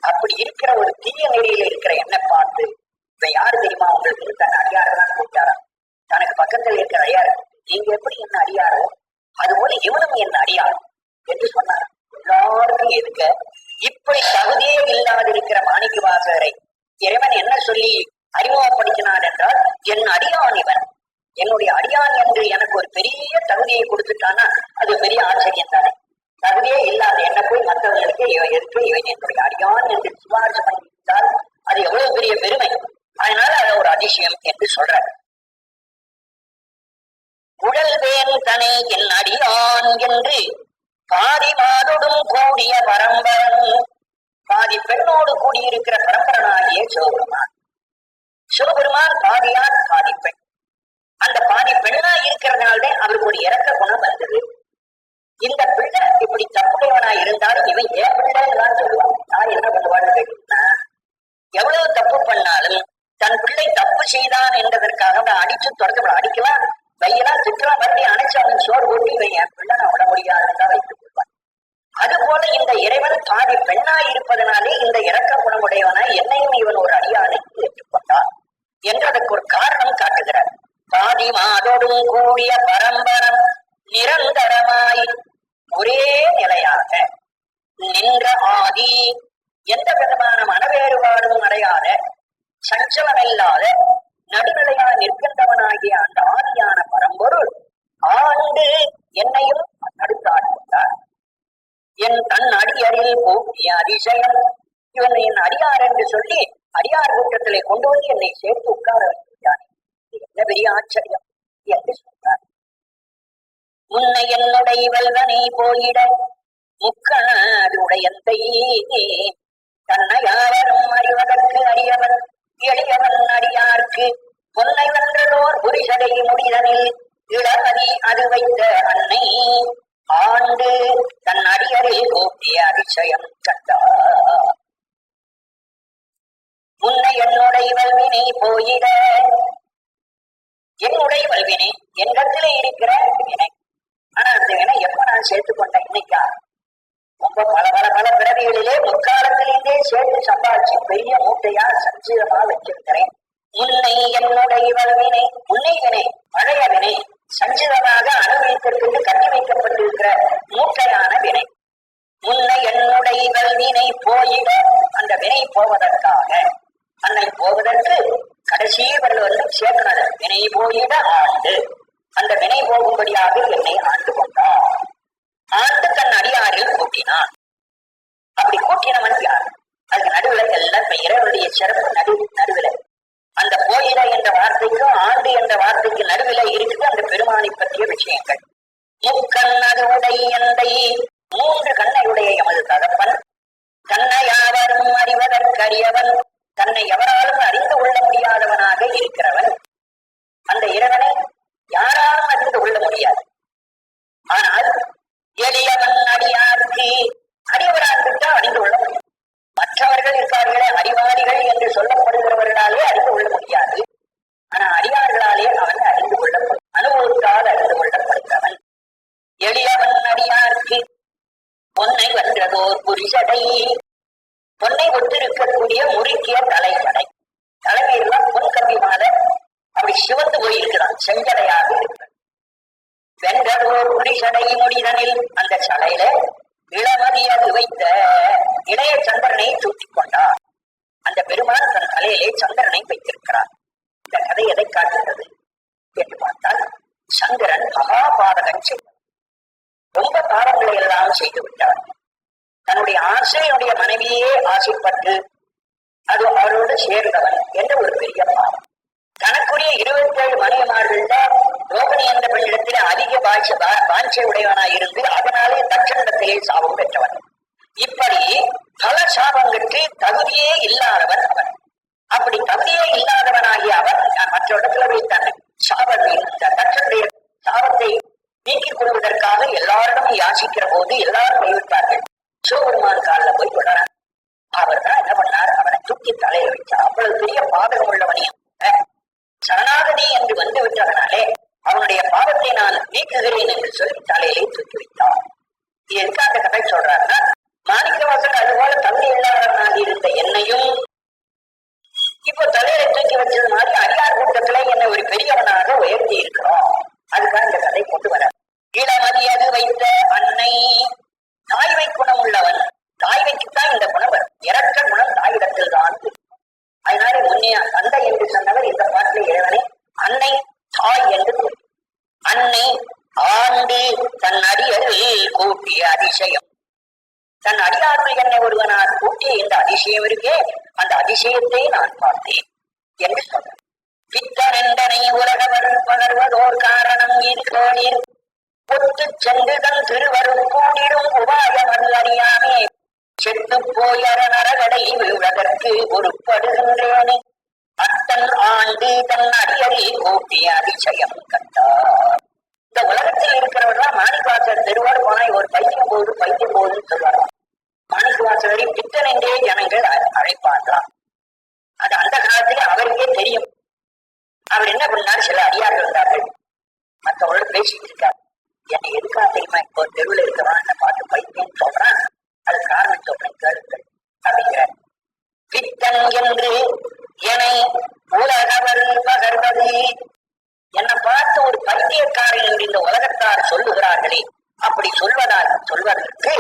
அப்படி இருக்கிற ஒரு தீய நெறியில இருக்கிற என்ன பார்த்து இப்ப யாரு தெரியுமா உங்களுக்கு தன் அடியாரெல்லாம் கூப்பிட்டாரா? தனக்கு பக்கத்தில் இருக்கிற அடியார், நீங்க எப்படி என்ன அடியாரோ அதுபோல இவனும் என் அடியார் என்று சொன்னார். எல்லாருக்கும் எதுக்க இப்படி தகுதியே இல்லாதிருக்கிற மாணிக்க வாசகரை இறைவன் என்ன சொல்லி அறிமுகப்படுத்தினான் என்றால், என் அடியான் இவன், என்னுடைய அடியான் என்று எனக்கு ஒரு பெரிய தகுதியை கொடுத்துட்டானா அது பெரிய ஆச்சரியம் தானே. தகுதியே இல்லாத என்ன போய் மற்றவர்களுக்கு இவன் இருக்கு, இவன் என்னுடைய அடியான் என்று சிபாரிசு பண்ணிவிட்டால் அது எவ்வளவு பெரிய பெருமை. அதனால அது ஒரு அதிசயம் என்று சொல்றார். உடல்வேன் தனே என் அடியான் என்று பாதி மாதோடும் கூடிய பரம்பரன், பாதி பெண்ணோடு கூடியிருக்கிற பரம்பரனாகிய சிவபெருமான். சிவபெருமான் பாதியான் பாதி பெண். அந்த பாதி பெண்ணா இருக்கிறதுனால்தான் அவருக்கு ஒரு இறக்க குணம் வந்தது. இந்த பிள்ளை இப்படி தப்புடையவனா இருந்தாலும் இவன் ஏன் பிள்ளைதான் சொல்லுவான். நான் என்ன பண்ணுவான்னு கேட்டீங்கன்னா, எவ்வளவு தப்பு பண்ணாலும் தன் பிள்ளை தப்பு செய்தான் என்பதற்காக அவன் அடிச்சு தொடர்ந்து அடிக்கலாம், வையெல்லாம் திட்டலாம், மறுபடியும் அணைச்சு அவன் சோறு போட்டு இவன் என் பிள்ளை நான் விட முடியாதுதான் வைத்துக் கொள்வான். அதுபோல இந்த இறைவன் பாதி பெண்ணாய் இருப்பதனாலே இந்த இறக்க குணமுடையவனா என்னையும் இவன் ஒரு அடியானை ஏற்றுக்கொண்டான் என்று அதற்கு ஒரு காரணம் காட்டுகிறார். பாதி மாதோடும் கூடிய பரம்பரம் நிரந்தரமாய் ஒரே நிலையாக நின்ற ஆதி, எந்த விதமான மனவேறுபாடும் அடையாத சஞ்சலமில்லாத நடுநிலையா நிற்கின்றவனாகிய அந்த ஆதியான பரம்பொருள் ஆண்டு என்னையும் தடுத்தாட்கொண்டார். என் தன் அடியரில் போக்கிய அதிசயம், இவன் என் அடியார் என்று சொல்லி அடியார் கூட்டத்திலே கொண்டு வந்து என்னை சேர்த்து உட்கார வைத்தானே, என்ன பெரிய ஆச்சரியம் என்று சொன்னார். முன்னை என்னுடைய வல்வனை போயிட முக்கணாதுடையந்தை தன்னை யாவரும் அறிவதற்கு அறியவன் எளியவன் அடியார்க்கு பொன்னை வென்றதோர் புரிசடை முடிதனில் இளமதி அது வைத்த அன்னை ஆண்டு தன் அடியரில் போக்கிய அதிசயம் கண்டார். முன்னை என்னுடைய வல்வினை போயிட, என்னுடைய வல்வினை என்னிடத்திலே இருக்கிற வினை. ஆனா அந்த வினை எப்ப நான் சேர்த்து கொண்டேன்? இன்னைக்கா? ரொம்ப பல பிறவிகளிலே முற்காலத்திலேயே சேர்த்து சம்பாதிச்சு பெரிய மூட்டையா சஞ்சீதமா வச்சிருக்கிறேன். முன்னை என்னுடைய வல்வினை, முன்னை வினை பழைய வினை சஞ்சிதமாக அனுபவித்திற்கு கட்டி வைக்கப்பட்டிருக்கிற மூட்டையான வினை. முன்னை என்னுடைய வல்வினை போயிட, அந்த வினை போவதற்காக, அன்னை போவதற்கு கடைசி வரல் வந்து சேர்க்கிறது. வினை போயிட ஆண்டு, அந்த வினை போகும்படியாக என்னை ஆண்டு கொண்டார். ஆண்டு தன் அடியாரில் கூட்டினான். அப்படி கூட்டினவன் யார்? அதுக்கு நடுவில் எல்லாம் இப்ப இறைவனுடைய சிறப்பு நடுவில் அந்த போயிட என்ற வார்த்தைக்கும் ஆண்டு என்ற வார்த்தைக்கு நடுவில் இருக்குது அந்த பெருமானை பற்றிய விஷயங்கள். முக்கண்ணது உடையந்தை, மூன்று கண்ணையுடைய எமது தகப்பன், தன்னை யாவரும் அறிவதற்கரியவன், தன்னை எவராலும் அறிந்து கொள்ள முடியாதவனாக இருக்கிறவன். அந்த இறைவனை யாராலும் அறிந்து கொள்ள முடியாது. ஆனால் எளியவன் அடியாருக்கு, அறிவரால் விட்டால் அறிந்து கொள்ள முடியும். மற்றவர்கள் இருக்கார்களே அறிவாளிகள் என்று சொல்லப்படுகிறவர்களாலே அறிந்து கொள்ள முடியாது. ஆனா அடியார்களாலே அவன் அறிந்து கொள்ளப்படும், அனுபவத்தால் அறிந்து கொள்ளப்படுகிறவன். எளியவன் அடியாருக்கு பொன்னை வென்றதோர் புரிசடை, பொன்னை ஒத்திருக்கக்கூடிய முறுக்கிய தலைச்சடை, தலைமையெல்லாம் பொன் கம்பி மாத அப்படி சிவந்து போயிருக்கிறான், செஞ்சடையாக இருக்கிறான். வென்றதோர் புரிசடை முடிதனில், அந்த சடையில இளமதி அது வைத்த இளைய சந்திரனை சூட்டிக் கொண்டார். அந்த பெருமான் தன் தலையிலே சந்திரனை வைத்திருக்கிறார். இந்த கதை எதை காட்டுகிறது என்று பார்த்தால், சந்திரன் மகாபாதகன் செய்தார், ரொம்ப பாவங்களை எல்லாம் செய்து விட்டார். தன்னுடைய ஆசையுடைய மனைவியே ஆசைப்பட்டு அது அவரோடு சேர்ந்தவன் என்ற ஒரு பெரிய பாவம். தனக்குரிய 27 மனைவிமார்கள்ல ரோகிணி என்ற பெண்ணிடத்தில் அதிக வாஞ்சை உடையவனாய் இருந்து அதனாலே தட்சணிடத்திலே சாபம் பெற்றவன். இப்படி பல சாபங்களுக்கு தகுதியே இல்லாதவன் அவன். அப்படி தகுதியே இல்லாதவனாகிய அவன் மற்ற இடத்துல வைத்தான் சாபத்தை, தட்சனுடைய சாபத்தை நீக்கிக் கொள்வதற்காக எல்லாரிடமும் யாசிக்கிற போது எல்லாரும் கைவிட்டார்கள். சிவபெருமான் காலில் போய் தொடரான். அவர் தான் என்ன பண்ணார், அவனை தூக்கி தலையை வைத்தார். அவ்வளவு பெரிய பாதகம் உள்ளவனையும் சரணாகதி என்று வந்து விட்டதனாலே அவனுடைய பாவத்தை நான் நீக்குகிறேன் என்று சொல்லி தலையிலே தூக்கி வைத்தார். எதுக்கு அந்த கதை சொல்றாருன்னா, மாணிக்கவாசகர் அதுபோல தகுதி இல்லாதவனாக இருந்த என்னையும் இப்போ தலையில தூக்கி வச்சது மாதிரி அடியார் கூட்டத்துல என்னை ஒரு பெரியவனாக உயர்த்தி இருக்கிறோம். அதுதான் இந்த கதை கொண்டு வர. இளமதியது வைத்த அன்னை தாய்மை குணம் உள்ளவன். தாய்மைக்குத்தான் இந்த குணம் வரும். இறக்க குணம் தாயிடத்தில் தான். அதனால முன்னே தந்தை என்று சொன்னவர் இந்த பாட்டிலே இறைவனை அன்னை தாய் என்று கூறி அன்னை ஆண்டு தன் அடியரில் கூட்டிய அதிசயம். தன் அடியார்கள் என்னை ஒருவனாக கூட்டிய இந்த அதிசயம் இருக்கே, அந்த அதிசயத்தை நான் பார்த்தேன் என்று சொன்னார். பித்தனெண்டனை உலகவர் பகர்வதோர் காரணம் இருக்கோனீர் ஒத்து சென்று தன் திருவரும் கூடிடும் உபாயமன் அறியாமே செத்து போயற நரகடை விழுவதற்கு பொறுப்படுகின்றேனே அத்தன் ஆண்டு தன் அடியரில் கூட்டிய அதிசயம் கண்டார். இந்த உலகத்தில் இருக்கிறவர்களா மாணிக்கவாசகர் தெருவாடு போனா ஒரு பைத்தியம் போகுதுன்னு சொல்வாங்க. மாணிக்கவாசகரை பித்தன் என்றே ஜனங்கள் அழைப்பார்களாம். அது அந்த காலத்திலே அவருக்கே தெரியும். அவர் என்ன பண்ணாரு, சில அடியார்கள் இருந்தார்கள், மற்றவர்களோட பேசிட்டு இருக்காரு. என்னை எதுக்கா தெரியுமா இப்போ தெருவில் இருக்கிறவன் என்ன பார்த்து பைத்தியம் சொல்றான், அது காரணம் சொல்றேன் கேளுங்கள் அப்படிங்கிறார். பித்தன் என்று என்னை உலகவர் பகர்வது, என்னை பார்த்து ஒரு பைத்தியக்காரன் என்று இந்த உலகத்தார் சொல்லுகிறார்களே, அப்படி சொல்வதற்கு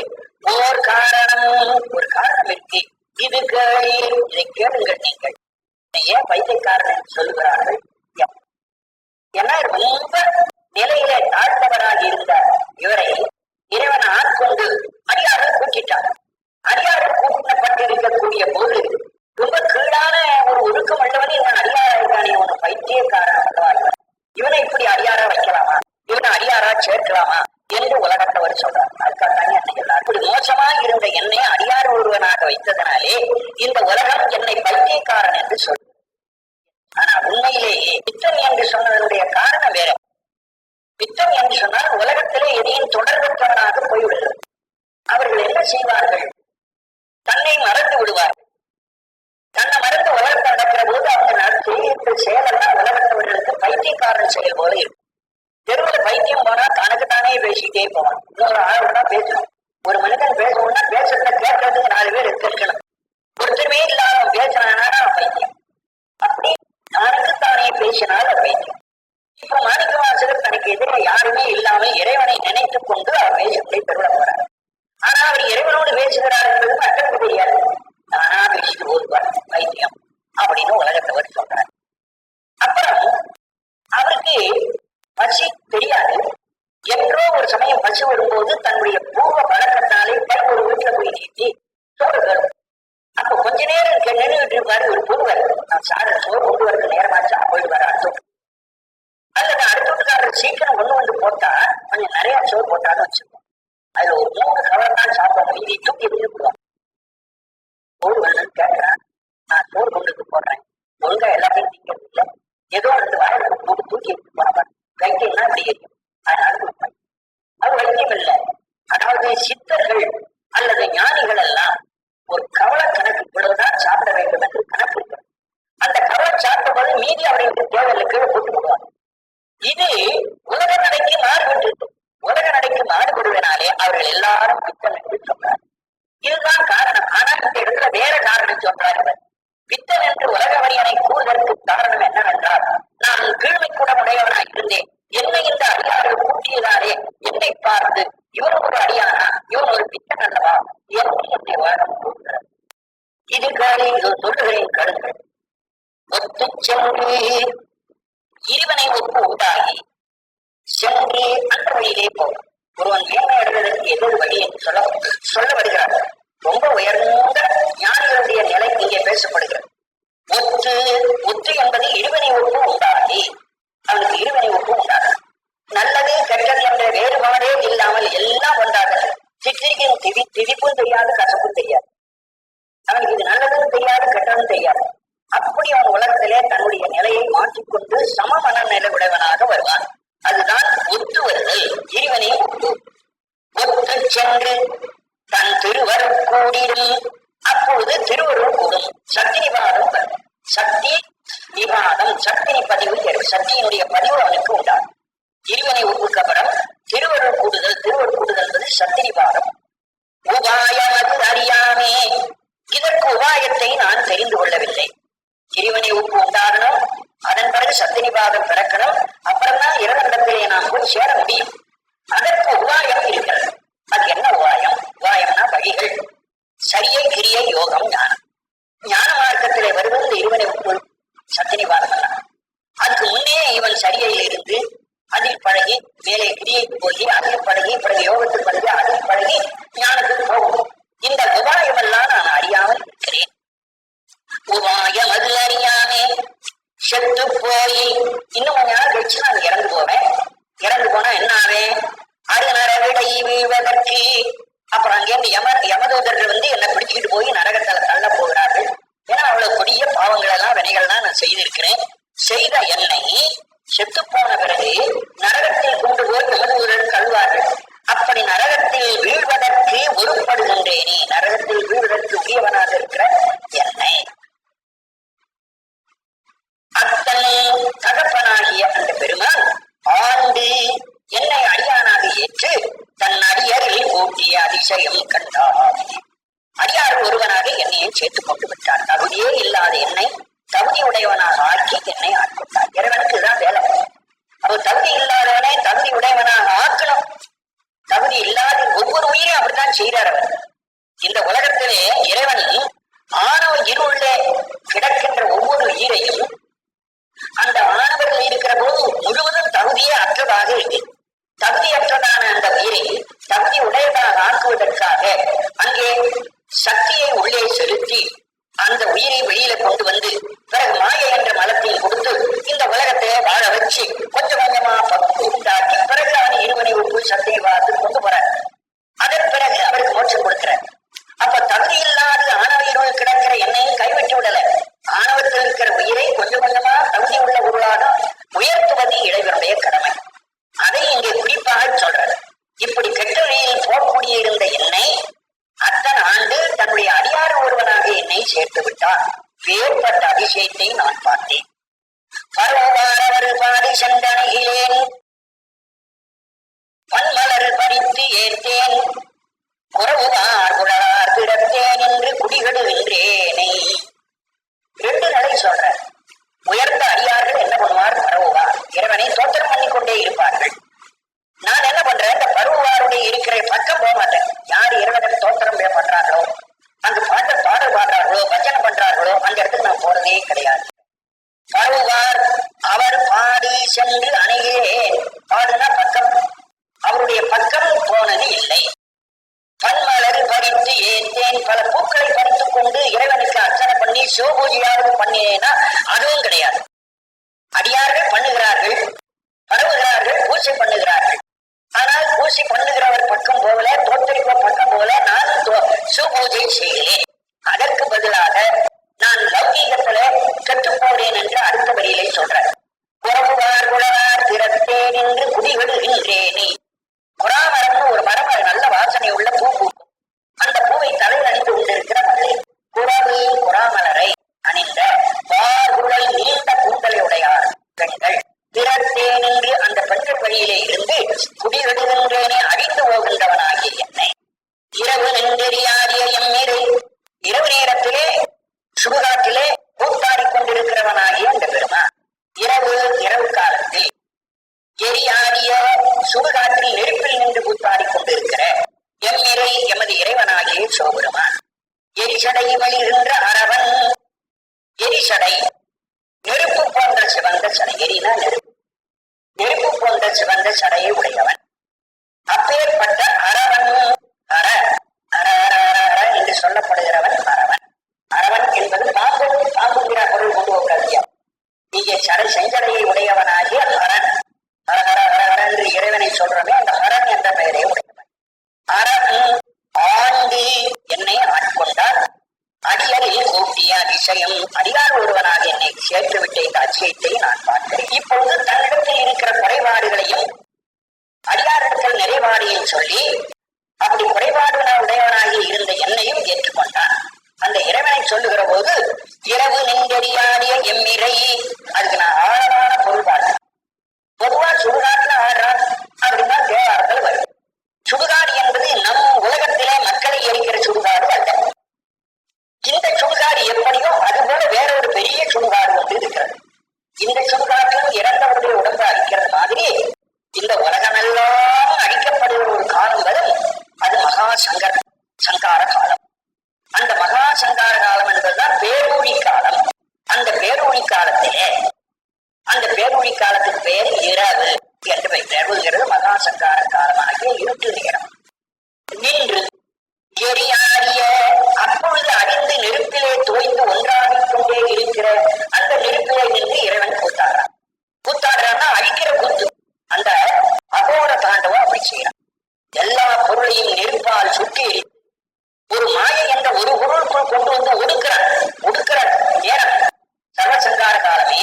ஒரு காரணம் இருக்கு. இது கேளு, இதை கேளுங்கள் நீங்கள். ஏன் பைத்தியக்காரன் சொல்லுகிறார்கள்? ஏன்னா ரொம்ப நிலையில தாழ்ந்தவராக இருந்தார் இவரை இறைவன் ஆட்கொண்டு அடியார்கள் கூட்டிட்டார். அடியார்கள் கூட்டப்பட்டிருக்கக்கூடிய போது ரொம்ப கீழான ஒரு ஒழுக்கம் உள்ளவன் இவன் அடியாரா இருக்கானே, ஒரு பைத்தியக்காரன் அல்லவா இவனை இப்படி அடியாரா வைக்கலாமா, இவனை அடியாரா சேர்க்கலாமா என்று உலகத்தவர் சொல்றார். அதுக்காக அப்படி மோசமா இருந்த என்னை அடியார் ஒருவனாக வைத்ததனாலே இந்த உலகம் என்னை பைத்தியக்காரன் என்று சொல்ற. ஆனா உண்மையிலேயே பித்தன் என்று சொன்னதனுடைய காரணம் வேற. பித்தன் என்று சொன்னால் உலகத்திலே எதையும் தொடர்பற்றவனாக போய்விடுகிறது. அவர்கள் என்ன செய்வார்கள், தன்னை மறந்து விடுவார்கள். தன்னை மறந்து உலகத்தை நடக்கிற போது அவங்க செய்கிற செயலெல்லாம் உலகத்தவர்களுக்கு பைத்தியக்காரன் செயல் போல இருக்கும். தெருவில் பைத்தியம் போனா தனக்குத்தானே பேசிக்கிட்டே போவான். இன்னொரு ஆளோட பேசணும். ஒரு மனிதன் பேசணும்னா பேசுறத கேட்கறதுக்கு 4 பேர் இருக்கணும். ஒருத்தருமே இல்லாத பேசினானா பைத்தியம். அப்படி தனக்குத்தானே பேசினால் பைத்தியம். இப்ப மாணிக்கவாசகர் தனக்கு எதிர யாருமே இல்லாமல் இறைவனை நினைத்துக் கொண்டு அவர் பேசுவதை பெருவிட போறார். ஆனா அவர் இறைவனோடு பேசுகிறார் என்பது மக்களுக்கு தெரியாது. தானா பேசிட்டு போதுவார் பைத்தியம் அப்படின்னு உலகத்தவர் சொல்றார். அப்புறம் அவருக்கு பசி தெரியாது. என்றோ ஒரு சமயம் பசி வரும்போது தன்னுடைய பூர்வ பழக்கத்தாலே ஒரு வீட்டுல போய் நீட்டி சோறு வரும். அப்ப கொஞ்ச நேரம் நின்றுட்டு இருப்பாரு ஒரு பொருவர், நான் சோறு கொண்டு வரது நேரமாச்சா போயிடுவாரு அடுத்த. அல்லது அடுத்த வீட்டுக்காரர் சீக்கிரம் கொண்டு போட்டா கொஞ்சம் நிறைய சோறு போட்டாலும் வச்சுக்கோம். அதுல ஒரு 3 கவர் தான் சாப்பிட மீதி தூக்கி விடுவாங்க. சோறு வேணும்னு கேட்கிறேன், நான் சோறு கொண்டு போடுறேன், ஒழுங்கா எல்லாத்தையும் திங்கிறது இல்லை, ஏதோ 2 வாயில போட்டு தூக்கி எடுத்து போனவன் வைத்தியம்னா அப்படி இருக்கும். அதனால அது வைத்தியம் இல்லை. அதாவது சித்தர்கள் அல்லது ஞானிகள் எல்லாம் ஒரு கவலை கணக்கு இவ்வளவுதான் சாப்பிட வேண்டும் என்று கணக்கு இருக்கு. அந்த கவலை சாப்பிட்ட போது மீதி அவர்களுக்கு தேவையில்லை, கீழே போட்டு போடுவாங்க. இது உலக நடைக்கு மாறுபட்டு உலக நடைக்கு மாறுபடுவதனாலே அவர்கள் எல்லாரும் பித்தன் என்று சொல்றார். இதுதான் காரணம். ஆனா இந்த இடத்துல வேற காரணம் சொல்றார். பித்தன் என்று உலக வரியனை கூறுவதற்கு காரணம் என்னவென்றால், நான் கீழ்மை கூட உடையவனாய் இருந்தேன், என்னை இந்த அடியார்கள் கூட்டியதாலே என்னை பார்த்து இவன் ஒரு அடியானா, இவன் ஒரு பித்தன் அல்லவா என்று என்னை வாழம் கூறுகிறார். இது சொல்லுகிறேன் கருங்கள். ஒத்து சென்று இறைவனை ஒப்பு உண்டாகி சென்று அந்த வழியிலே போகும். ஒருவன் மேன்மை அடைவதற்கு எதிர் வழி என்று சொல்ல வருகிறார். ரொம்ப உயர்ந்த ஞானிகளுடைய நிலை இங்கே பேசப்படுகிறது. ஒத்து என்பது இறைவனை ஒப்பு உண்டாகி, அவனுக்கு இறைவனை ஒப்பு உண்டாக நல்லது கெட்டது என்ற வேறுபாடே இல்லாமல் எல்லாம் ஒன்றாக சித்திரிக்கும் திதிப்பும் தெரியாது, கசப்பும் தெரியாது. அவனுக்கு இது நல்லதும் தெரியாது, கெட்டதும் தெரியாது. அப்படி அவன் உலகத்திலே தன்னுடைய நிலையை மாற்றிக்கொண்டு சம மனநிலை உடையவனாக வருவான். அதுதான் ஒத்து வருதல். இறைவனை ஒத்து சென்று தன் திருவருள் கூடிடும். அப்பொழுது திருவருள் கூடும். சக்தி நிபாதம் வரும். சக்தி நிபாதம், சக்தினி பதிவு ஏறும். சக்தியினுடைய பதிவு அவனுக்கு உண்டாகும். இறைவனை ஒப்புக்கப்புறம் திருவருள் கூடுதல். திருவருள் கூடுதல் என்பது சக்தி நிபாதம். உபாயம் அது சத்தினிபாதம் பிறக்கணும். அப்புறம்தான் இறைவனிடத்திலே நாம் போய் சேர முடியும். அதற்கு உபாயம் இருக்கிறது. அது என்ன உபாயம்? உபாயம்னா வழிகள். சரியை, கிரியை, யோகம், ஞானம். ஞான மார்க்கத்திலே வருவது இந்த இருவனை சத்தினிபாதம் எல்லாம். அதுக்கு முன்னே இவன் சரியையில் இருந்து அதில் பழகி மேலே கிரியைக்கு போய் அதில் பழகி பிறகு யோகத்துக்கு பழகி அதில் பழகி ஞானத்துக்கு போகும். இந்த உபாயம் எல்லாம் நான் அறியாமல் இருக்கிறேன். உபாயம் அது அறியாமே செத்து போய் இன்னும் கொஞ்ச நாள் கழிச்சு நான் இறந்து போவேன். இறந்து போனா என்ன ஆவேன்? அருநர விடை வீழ்வதற்கு. அப்புறம் அங்கேருந்து யமதூதர்கள் வந்து என்னை பிடிச்சுக்கிட்டு போய் நரகத்துல தள்ள போகிறார்கள். ஏன்னா அவ்வளவு கொடிய பாவங்கள் எல்லாம் வினைகள்லாம் நான் செய்திருக்கிறேன். செய்த என்னை செத்து போன பிறகு நரகத்தில் கொண்டு போய் யமதூதர்கள் தள்ளுவார்கள். அப்படி நரகத்தில் வீழ்வதற்கு ஒருப்படுகின்றேனே, நரகத்தில் வீழ்வதற்கு உரியவனாக இருக்கிற என்னை அத்தனை தகப்பனாகிய அந்த பெருமான் ஆண்டு என்னை அடியானாக ஏற்று தன் அடியரில் கூட்டிய அதிசயம் கண்டார். அடியார் ஒருவனாக என்னையும் சேர்த்துக் கொண்டு விட்டார். தகுதியே இல்லாத என்னை தகுதி உடையவனாக ஆக்கி என்னை ஆட்கொண்டார். இறைவனுக்கு தான் வேலை. அவர் தகுதி இல்லாதவனை தகுதி உடையவனாக ஆக்கணும். தகுதி இல்லாத ஒவ்வொரு உயிரையும் அப்படித்தான் செய்கிறார் அவர். இந்த உலகத்திலே இறைவன் ஆணவ இருளே கிடக்கின்ற ஒவ்வொரு உயிரையும் அந்த ஆணவர்கள் இருக்கிற போது முழுவதும் தகுதியே அற்றதாக இருக்கு. தகுதியற்றதான அந்த உயிரை தகுதி உடையதாக ஆக்குவதற்காக அங்கே சக்தியை உள்ளே செலுத்தி அந்த உயிரை வெளியில கொண்டு வந்து பிறகு மாயை என்ற மலத்தையும் கொடுத்து இந்த உலகத்தை வாழ வச்சு கொஞ்சம் கொஞ்சமா பக்கு உண்டாக்கி பிறகு அவன் இருவனை ஒப்பு சக்தியை பார்த்து கொண்டு போறார். அதன் பிறகு அவருக்கு மோட்சம் கொடுக்கிறார். அப்ப தகுதி இல்லாத ஆணவ கிடக்கிற என்னையும் கைவிட்டு விடல. ஆணவத்தில் இருக்கிற உயிரை கொஞ்சம் கொஞ்சமா தகுதி உள்ள பொருளாக உயர்த்துவது இறைவனுடைய கடமை. அதை இங்கே குறிப்பாக சொல்றார். இப்படி கெட்ட வழியில் போகக்கூடிய இருந்த என்னை அத்தனை ஆண்டு தன்னுடைய அடியார் ஒருவனாக என்னை சேர்த்து விட்டார். வேறுபட்ட அதிசயத்தை நான் பார்த்தேன். பருவாரவர் பாடி சென்றணைகிறேன், பன்மலர் பறித்து ஏற்றேன், குறவுவார் குழலார் திடத்தேன் என்று குடிகெடுகின்றேனை. ரெண்டு நிலை சொல்ற. உயர்ந்த அடியார்கள் என்ன பண்ணுவார்? பரவுவார் இறைவனை தோற்றம் பண்ணி கொண்டே இருப்பார்கள். நான் என்ன பண்றேன்? இந்த பருவாருடைய இருக்கிற பக்கம் போக மாட்டேன். யார் இறைவனை தோற்றம் பண்றார்களோ, அங்கு பாடல் பாடுறார்களோ, வச்சனம் பண்றார்களோ அந்த இடத்துக்கு நான் போறதே கிடையாது. பருவார் அவர் பாடி சென்று அணைகிறேன். பாடுனா பக்கம், அவருடைய பக்கம் போனது இல்லை. பன்மலர் பறித்து ஏற்றேன், பல பூக்களை பறித்துக் கொண்டு இறைவனுக்கு அர்ச்சனை பண்ணி சிவபூஜையாவது பண்ணினேன்னா அதுவும் கிடையாது. அடியார்கள் பண்ணுகிறார்கள், பரவுகிறார்கள், பூஜை பண்ணுகிறார்கள். ஆனால் பூஜை பண்ணுகிறவர் பக்கம் போகல, தோற்றறிப்ப பக்கம் போல நானும் சிவபூஜை செய்கிறேன். அதற்கு பதிலாக நான் லௌகீகத்துல கற்றுப்போறேன் என்று அடுத்த வரியிலே சொல்றேன். குறவுவார் குழலார் திறத்தேன் என்று குடிவிடுகின்றேனே. குறாமரம்னு ஒரு மரம், நல்ல வாசனை உள்ள பூ பூக்கும். அந்த பூவை தலையில் அணிந்து கொண்டிருக்கிற மலை குறவு குறாமலரை அணிந்த வார்குழல் நீண்ட கூந்தலை உடையார் பெண்கள். திறத்தேன் என்று அந்த பெண்கள் வழியிலே இருந்து குடிவிடுகின்றேனே அழிந்து போகின்றவனாகிய என்னை. இரவு நென்றெறியாடிய எம்மீரை, இரவு நேரத்திலே சுடுகாட்டிலே கூத்தாடிக் கொண்டிருக்கிறவனாகிய அந்த பெருமான். இரவு காலத்தில் எரியாடிய சுடுகாட்டில் நெருப்பில் நின்று கூத்தாடிக் கொண்டிருக்கிற எம்மிரை எமது இறைவனாகிய சிவபெருமான். எரிசடை வழிகின்ற அரவன். எரிசடை நெருப்பு போன்ற சிவந்த சடை. எரினா நெருப்பு, நெருப்பு போன்ற சிவந்த சடையை உடையவன். அப்பேற்பட்ட அரவன், அற அற அற என்று சொல்லப்படுகிறவன் அரவன். அரவன் என்பது பாம்பு, பாம்புங்கிற பொருள் கொண்டு போகிறார். இங்கே சடை செஞ்சடையை உடையவனாகிய அரன். ஹரஹர என்று இறைவனை சொல்றமே அந்த ஹரன் என்ற பெயரை உடையவன். அரன் ஆண்டு என்னை ஆட்கொண்டார். அடியரில் கூட்டிய அதிசயம், அடியார் ஒருவனாக என்னை சேர்த்துவிட்ட இந்த அதிசயத்தை நான் பார்க்கிறேன். இப்பொழுது தன்னிடத்தில் இருக்கிற குறைபாடுகளையும் அடியாரிடத்தில் நிறைபாடையும் சொல்லி அப்படி குறைபாடு உடையவனாகி இருந்த என்னையும் ஏற்றுக்கொண்டான். அந்த இறைவனை சொல்லுகிற போது இரவு நின்றடியாடிய எம்மிரை, அதுக்கு நான் ஆழமான பொருள்பாடு. பொதுவா சுடுகாட்டுல ஆடுறான் அப்படின்னா தேவாரத்தில் வரும். சுடுகாடு என்பது நம் உலகத்திலே மக்களை எரிக்கிற சுடுகாடு அல்ல. இந்த சுடுகாடு எப்படியோ அதுபோல வேற ஒரு பெரிய சுடுகாடு ஒன்று இருக்கிறது. இந்த சுடுகாட்டுல சமாசங்கார காலமாகிய இருட்டு நேரம். நின்று எரியாடிய அப்பொழுது அடிந்து நெருப்பிலே தோய்ந்து ஒன்றாடிக் கொண்டே இருக்கிற அந்த நெருப்பிலே நின்று இறைவன் கூத்தாடுறான். கூத்தாடுறான்னா அழிக்கிற கூத்து. அந்த அகோர தாண்டவம் அப்படி செய்யறான். எல்லா பொருளையும் நெருப்பால் சுட்டி ஒரு மாயை என்ற ஒரு பொருளுக்குள் கொண்டு வந்து ஒடுக்கிற நேரம் சர்வசங்கார காலமே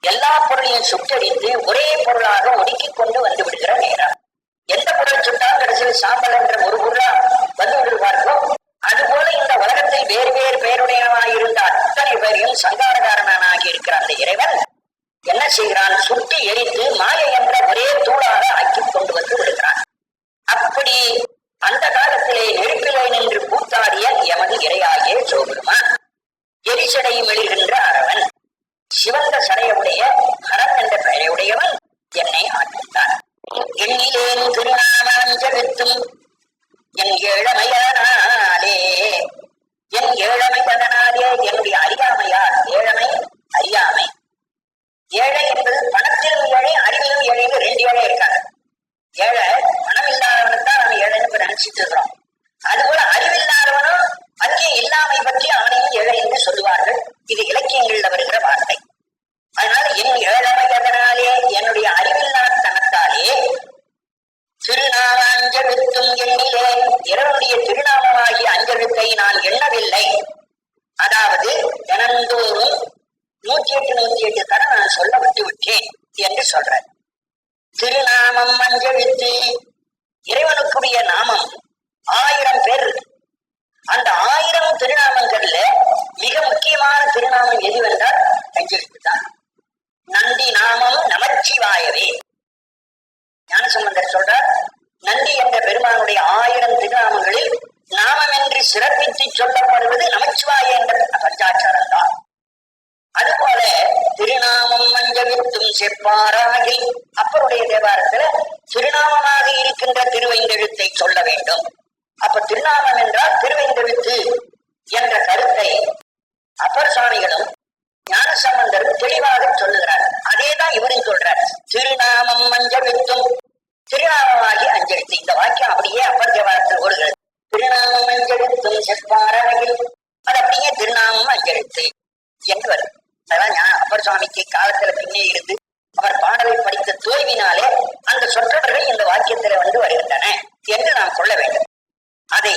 எல்லா பொருளையும் சுட்டறிந்து ஒரே பொருளாக ஒடுக்கிக் கொண்டு வந்து விடுகிற நேரம். எந்த பொருள் சுட்டால் கடைசியில் சாம்பல் என்ற ஒரு பொருளா வந்து விடுவார்களோ அதுபோல இந்த உலகத்தில் வேறு வேறு பேருடையவனாயிருந்த அத்தனை பேரையும் சங்காரகாரனாகி இருக்கிற அந்த இறைவன் என்ன செய்கிறான்? சுட்டி எரித்து மாயை என்ற ஒரே தூளாக ஆக்கி கொண்டு வந்து விடுகிறான். அப்படி அந்த காலத்திலே நெருப்பிலே நின்று கூத்தாடிய எமது இறையாகிய சிவபெருமான் எரிசடை மெழுகின்ற அரவன் சிவந்த சடையுடைய ஹரன் என்ற பெயரையுடையவன் என்னை ஆட்கின்றான். எண்ணிலேன் திருநாமஞ்செழுத்தும் என் ஏழமையானாலே என்னுடைய அறியாமையால் ஏழமை அறியாமை. ஏழை என்பது பணத்திலும் ஏழை அறிவிலும் ஏழைன்னு ரெண்டு ஏழை இருக்காங்க. ஏழை பணம் இல்லாதவனுக்கு நம்ம ஏழைன்னு நினைச்சிட்டு இருக்கிறோம். அதுபோல அறிவில்லாதவனும் அங்கே இல்லாமை பற்றி அவனையும் ஏழை என்று சொல்லுவார்கள். இது இலக்கியங்கள்ல வருகிற வார்த்தை. அதனால என் ஏழமை அதனாலே என்னுடைய அறிவில்லாதனத்தாலே திருநாம அஞ்செழுத்தும் எண்ணிலே இறைவனுடைய திருநாமமாகிய அஞ்செழுத்தை நான் எண்ணவில்லை. அதாவது தினந்தோறும் 108 தர நான் சொல்ல விட்டு விட்டேன் என்று சொல்றேன். திருநாமம் அஞ்செழுத்து இறைவனுக்குரிய நாமம் 1000 பேர் இருக்கு. அந்த 1000 திருநாமங்கள்ல மிக முக்கியமான திருநாமம் எதுவென்றால் அஞ்செழுத்து தான். நந்தி நாமம் நமச்சிவாயவே. ஞானசம்பந்தர் சொல்றார், நந்தி என்ற பெருமானுடைய 1000 திருநாமங்களில் நாமம் என்று சிறப்பித்து சொல்லப்படுவது நமச்சிவாய என்ற பஞ்சாட்சரம் தான். அதுபோல திருநாமம் மஞ்சவித்தும் செப்பாராகில் அப்பருடைய தேவாரத்துல திருநாமமாக இருக்கின்ற திருவைந்தெழுத்தை சொல்ல வேண்டும். அப்ப திருநாமம் என்றால் திருவைந்தெழுத்து என்ற கருத்தை அப்பர் சுவாமிகளும் ஞானசம்பந்தரும் தெளிவாக சொல்லுகிறார். அதேதான் இவரும் சொல்றார். திருநாமம் மஞ்சவித்தும் திருநாமமாகி அஞ்செழுத்து. இந்த வாக்கியம் அப்படியே அப்பர் தேவாரத்தில் ஓடுகிறது. திருநாமம் அஞ்செழுத்தும் செப்பாராகில் அது அப்படியே திருநாமம் அஞ்செழுத்து என்று வரும். அதெல்லாம் அப்பர் சுவாமிக்கு காலத்துல பின்னே இருந்து அவர் பாடலை படித்த தோய்வினாலே அந்த சொற்றொடர்கள் இந்த வாக்கியத்துல வந்து வருகின்றன என்று நாம் சொல்ல வேண்டும். அதை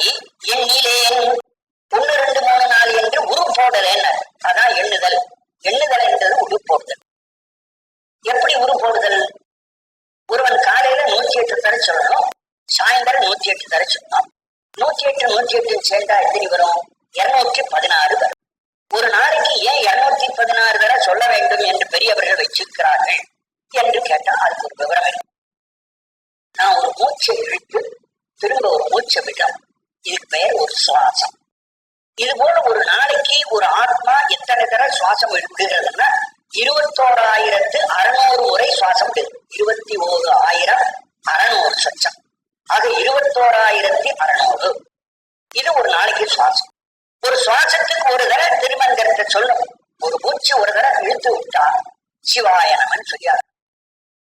எண்ணிலே 1, 2, 3, 4 என்று உருப்போடல் என்ன, அதான் எண்ணுதல். எண்ணுதல் என்பது உருப்போடுதல். எப்படி உருப்போடுதல்? ஒருவன் காலையில 108 தர சொல்லணும், சாயந்தரம் 108 தர சொல்லணும். 108 108 சேர்ந்தா எத்தனை வரும்? 216 வரும். ஒரு நாளைக்கு ஏன் 216 தர சொல்ல வேண்டும் என்று பெரியவர்கள் வச்சிருக்கிறார்கள் என்று கேட்டால் அதுக்கு ஒரு விவரம் இருக்கு. நான் ஒரு மூச்சை இழுத்து திரும்ப ஒரு மூச்சை விடும், இதுக்கு பெயர் ஒரு சுவாசம். இது போல ஒரு நாளைக்கு ஒரு ஆத்மா எத்தனை தர சுவாசம் விடுகிறதுன்னா 21,600 முறை சுவாசம் விடுது. 21,600 சொச்சம். ஆக 21,600 இது ஒரு நாளைக்கு சுவாசம். ஒரு சுவாசத்துக்கு ஒரு தர திருமந்திரத்தை சொல்லும். ஒரு மூச்சு ஒரு தர இழுத்து விட்டா சிவாய நமன் சொல்லியாரு.